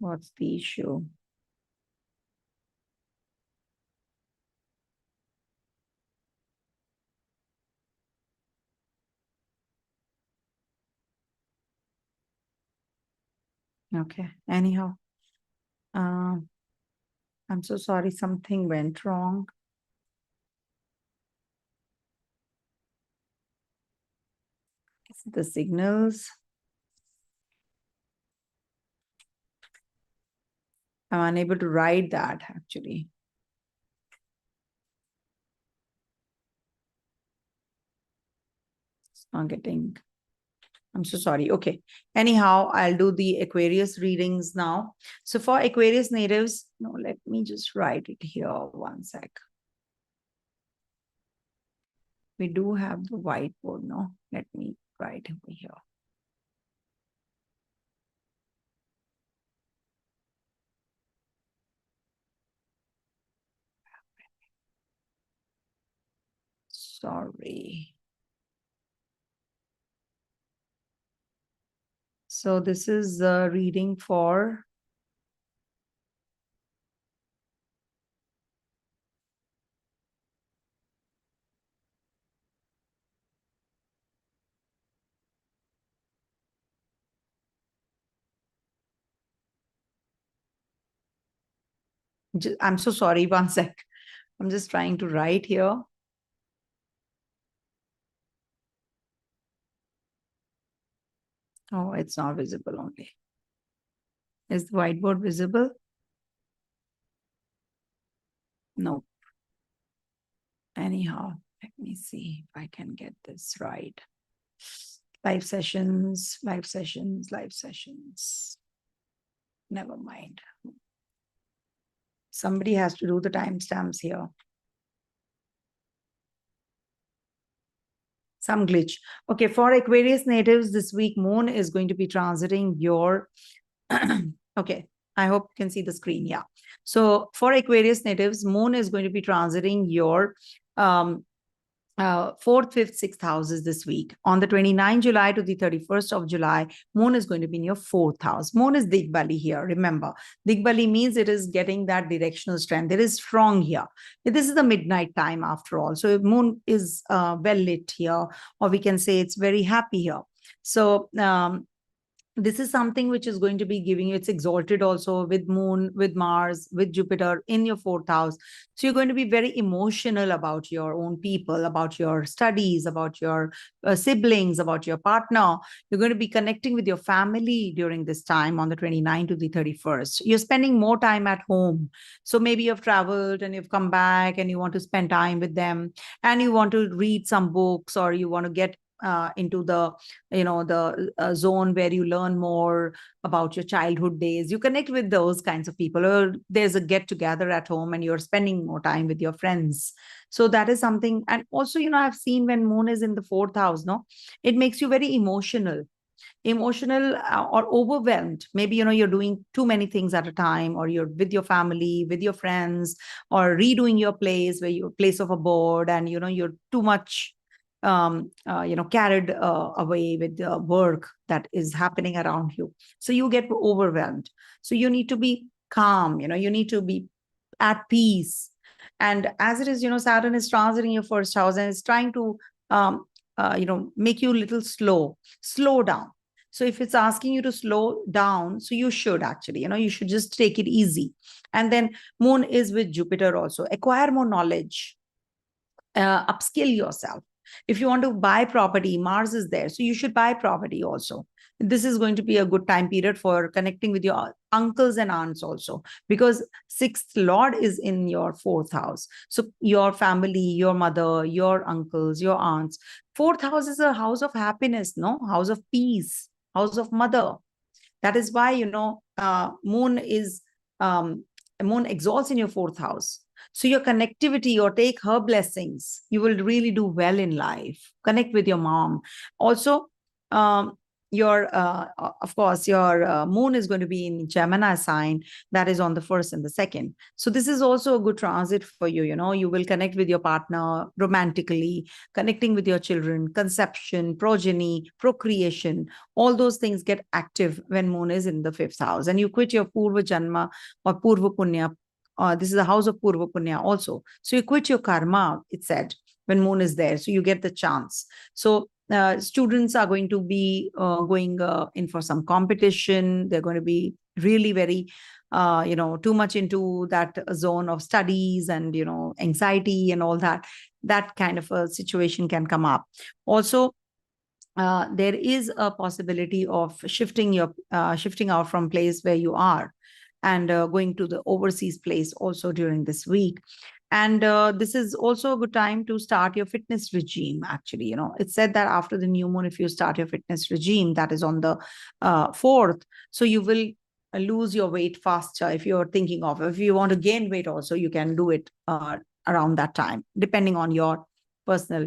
What's the issue? Okay. Anyhow, I'm so sorry. Something went wrong. Is it the signals? I'm unable to write that actually. It's not getting. I'm so sorry. Okay. Anyhow, I'll do the Aquarius readings now. So for Aquarius natives, no, let me just write it here. One sec. We do have the whiteboard, no? Let me write over here. Sorry. So this is the reading for I'm so sorry, one sec. I'm just trying to write here. Oh, it's not visible only. Is the whiteboard visible? No. Anyhow, let me see if I can get this right. Live sessions, live sessions, live sessions. Never mind. Somebody has to do the timestamps here. Some glitch. Okay, for Aquarius natives, this week, Moon is going to be transiting your... Okay, I hope you can see the screen. Yeah. So for Aquarius natives, Moon is going to be transiting your fourth, fifth, sixth houses this week. On the 29th July to the 31st of July, Moon is going to be in your fourth house. Moon is Digbali here. Remember, Digbali means it is getting that directional strength. It is strong here. This is the midnight time after all. So Moon is well lit here, or we can say it's very happy here. So this is something which is going to be giving you, it's exalted also with Moon, with Mars, with Jupiter in your fourth house. So you're going to be very emotional about your own people, about your studies, about your siblings, about your partner. You're going to be connecting with your family during this time on the 29th to the 31st. You're spending more time at home. So maybe you've traveled and you've come back and you want to spend time with them, and you want to read some books, or you want to get into the zone where you learn more about your childhood days. You connect with those kinds of people, or there's a get together at home and you're spending more time with your friends. So that is something. And also, I've seen when Moon is in the fourth house, it makes you very emotional or overwhelmed. Maybe you're doing too many things at a time, or you're with your family, with your friends, or redoing your place of abode, and you're too much carried away with the work that is happening around you. So you get overwhelmed. So you need to be calm, you need to be at peace. And as it is, Saturn is transiting your first house and is trying to, make you a little slow down. So if it's asking you to slow down, so you should actually, you should just take it easy. And then Moon is with Jupiter also. Acquire more knowledge, upskill yourself. If you want to buy property, Mars is there. So you should buy property also. This is going to be a good time period for connecting with your uncles and aunts also, because sixth lord is in your fourth house. So your family, your mother, your uncles, your aunts. Fourth house is a house of happiness, house of peace, house of mother. That is why, Moon exalts in your fourth house. So your connectivity, or take her blessings, you will really do well in life. Connect with your mom. Also, of course, your Moon is going to be in Gemini sign. That is on the 1st and the 2nd. So this is also a good transit for you. You will connect with your partner romantically, connecting with your children, conception, progeny, procreation. All those things get active when Moon is in the 5th house. And you quit your Purva Janma or Purva Punya. This is the house of Purva Punya also. So you quit your karma, it said, when Moon is there. So you get the chance. So students are going to be going in for some competition. They're going to be really very, too much into that zone of studies and, anxiety and all that. That kind of a situation can come up. Also, there is a possibility of shifting out from place where you are, and going to the overseas place also during this week. And this is also a good time to start your fitness regime, actually. It's said that after the new moon, if you start your fitness regime, that is on the 4th, so you will lose your weight faster. If you're thinking of, if you want to gain weight also, you can do it around that time, depending on your personal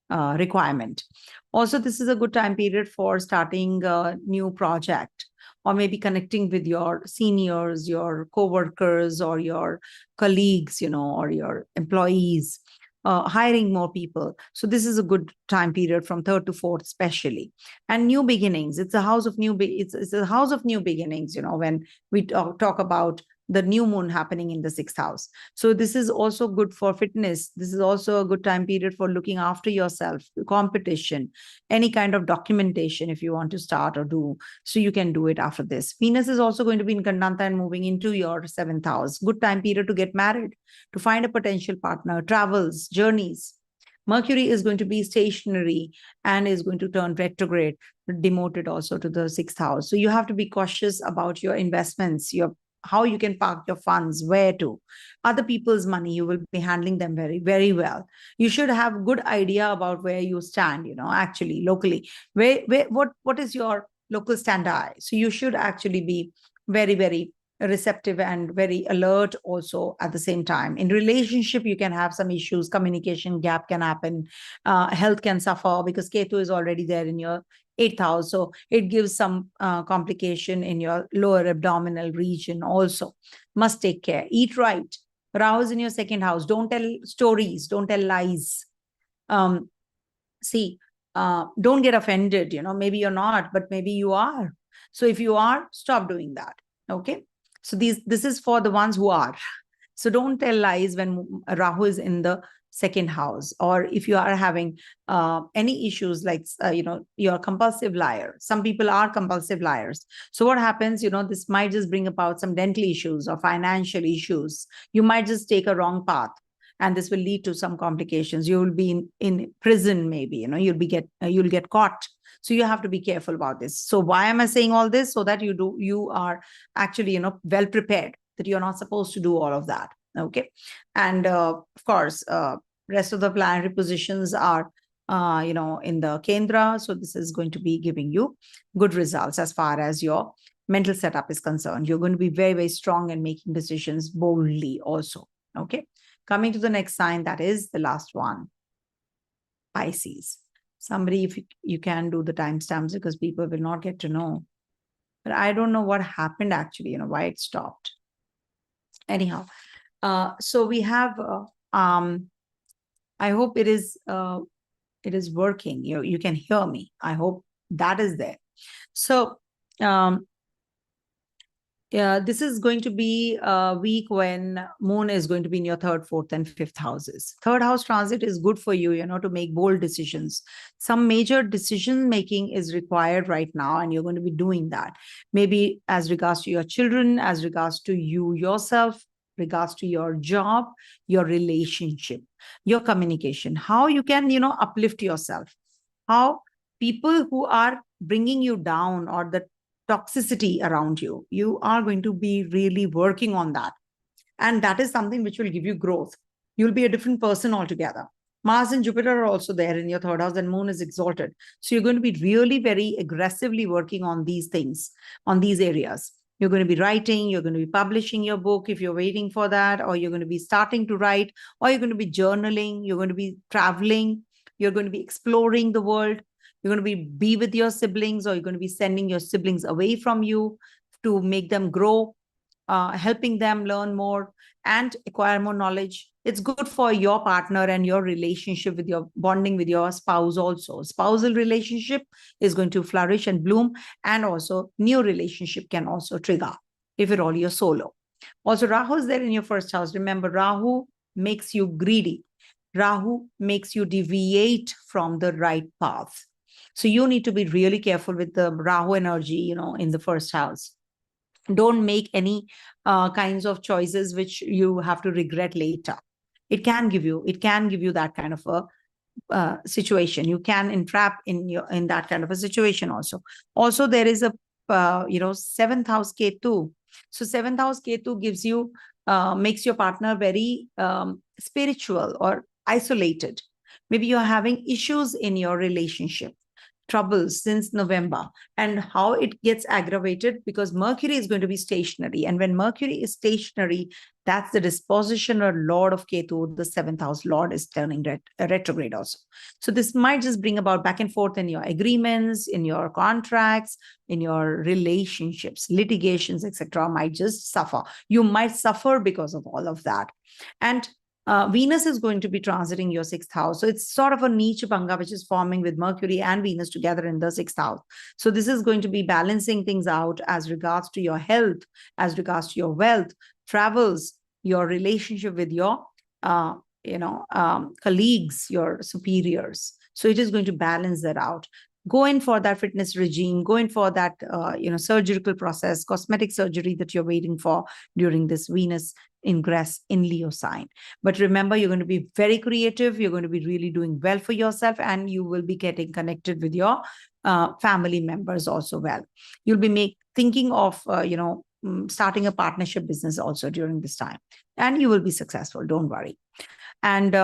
requirement. Also, this is a good time period for starting a new project, or maybe connecting with your seniors, your co-workers, or your colleagues, or your employees, hiring more people. So this is a good time period from 3rd to 4th, especially. And new beginnings. It's a house of it's a house of new beginnings, when we talk about the new moon happening in the 6th house. So this is also good for fitness. This is also a good time period for looking after yourself, competition, any kind of documentation if you want to start or do. So you can do it after this. Venus is also going to be in Kandanta and moving into your 7th house. Good time period to get married, to find a potential partner, travels, journeys. Mercury is going to be stationary and is going to turn retrograde, demoted also to the 6th house. So you have to be cautious about your investments, how you can park your funds, where to. Other people's money, you will be handling them very, very well. You should have a good idea about where you stand, actually locally. What is your local stand? So you should actually be very, very receptive and very alert also at the same time. In relationship, you can have some issues, communication gap can happen, health can suffer because Ketu is already there in your 8th house. So it gives some complication in your lower abdominal region also. Must take care. Eat right. Rahu is in your 2nd house. Don't tell stories. Don't tell lies. Don't get offended. Maybe you're not, but maybe you are. So if you are, stop doing that. Okay. So this is for the ones who are. So don't tell lies when Rahu is in the 2nd house, or if you are having any issues like, you're a compulsive liar. Some people are compulsive liars. So what happens, this might just bring about some dental issues or financial issues. You might just take a wrong path, and this will lead to some complications. You will be in prison, maybe, you'll get caught. So you have to be careful about this. So why am I saying all this? So that you are actually, well prepared, that you're not supposed to do all of that. Okay. And of course, rest of the planetary positions are, in the Kendra. So this is going to be giving you good results as far as your mental setup is concerned. You're going to be very, very strong in making decisions boldly also. Okay. Coming to the next sign, that is the last one, Pisces. Somebody, if you can do the timestamps, because people will not get to know. But I don't know what happened actually, why it stopped. Anyhow, so we have, I hope it is working. You can hear me. I hope that is there. So, this is going to be a week when Moon is going to be in your 3rd, 4th, and 5th houses. 3rd house transit is good for you, to make bold decisions. Some major decision making is required right now, and you're going to be doing that. Maybe as regards to your children, as regards to you yourself, regards to your job, your relationship, your communication, how you can, uplift yourself, how people who are bringing you down or the toxicity around you, you are going to be really working on that. And that is something which will give you growth. You'll be a different person altogether. Mars and Jupiter are also there in your 3rd house, and Moon is exalted. So you're going to be really very aggressively working on these things, on these areas. You're going to be writing, you're going to be publishing your book if you're waiting for that, or you're going to be starting to write, or you're going to be journaling, you're going to be traveling, you're going to be exploring the world. You're going to be with your siblings, or you're going to be sending your siblings away from you to make them grow, helping them learn more and acquire more knowledge. It's good for your partner and your relationship with your bonding with your spouse also. Spousal relationship is going to flourish and bloom, and also new relationship can also trigger if at all you're solo. Also, Rahu is there in your 1st house. Remember, Rahu makes you greedy. Rahu makes you deviate from the right path. So you need to be really careful with the Rahu energy, in the 1st house. Don't make any kinds of choices which you have to regret later. It can give you that kind of a situation. You can entrap in that kind of a situation also. Also, there is a 7th house Ketu. So 7th house Ketu gives you makes your partner very spiritual or isolated. Maybe you're having issues in your relationship, troubles since November, and how it gets aggravated because Mercury is going to be stationary. And when Mercury is stationary, that's the disposition or Lord of Ketu, the 7th house Lord is turning retrograde also. So this might just bring about back and forth in your agreements, in your contracts, in your relationships, litigations, etc. might just suffer. You might suffer because of all of that. And Venus is going to be transiting your 6th house. So it's sort of a niche banga, which is forming with Mercury and Venus together in the 6th house. So this is going to be balancing things out as regards to your health, as regards to your wealth, travels, your relationship with your, colleagues, your superiors. So it is going to balance that out. Go in for that fitness regime, go in for that, surgical process, cosmetic surgery that you're waiting for during this Venus ingress in Leo sign. But remember, you're going to be very creative. You're going to be really doing well for yourself, and you will be getting connected with your family members also well. You'll be thinking of, starting a partnership business also during this time, and you will be successful. Don't worry. And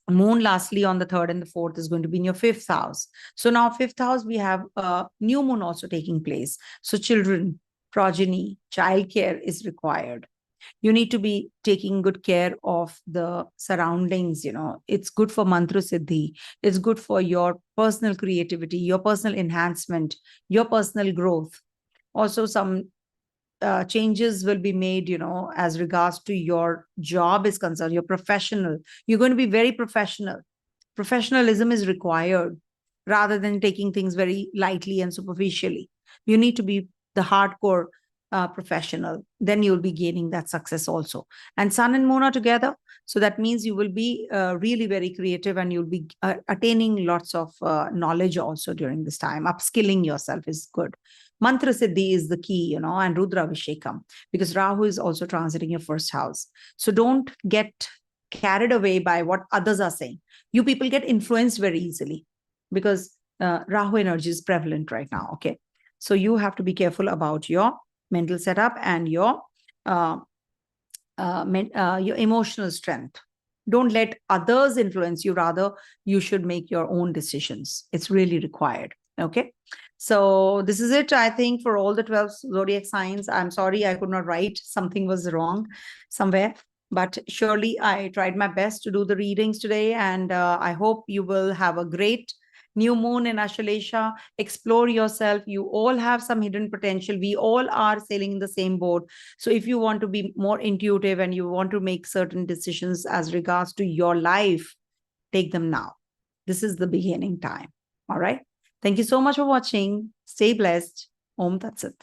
Moon, lastly, on the 3rd and the 4th is going to be in your 5th house. So now 5th house, we have a new moon also taking place. So children, progeny, childcare is required. You need to be taking good care of the surroundings. It's good for mantra siddhi. It's good for your personal creativity, your personal enhancement, your personal growth. Also, some changes will be made, as regards to your job is concerned, your professional. You're going to be very professional. Professionalism is required rather than taking things very lightly and superficially. You need to be the hardcore professional. Then you'll be gaining that success also. And Sun and Moon are together. So that means you will be really very creative, and you'll be attaining lots of knowledge also during this time. Upskilling yourself is good. Mantra Siddhi is the key, and Rudra Vishekam, because Rahu is also transiting your first house. So don't get carried away by what others are saying. You people get influenced very easily because Rahu energy is prevalent right now. Okay. So you have to be careful about your mental setup and your emotional strength. Don't let others influence you. Rather, you should make your own decisions. It's really required. Okay. So this is it, I think, for all the 12 zodiac signs. I'm sorry I could not write. Something was wrong somewhere. But surely I tried my best to do the readings today. And I hope you will have a great new moon in Ashalesha. Explore yourself. You all have some hidden potential. We all are sailing in the same boat. So if you want to be more intuitive and you want to make certain decisions as regards to your life, take them now. This is the beginning time. All right. Thank you so much for watching. Stay blessed. Om Tat Sat.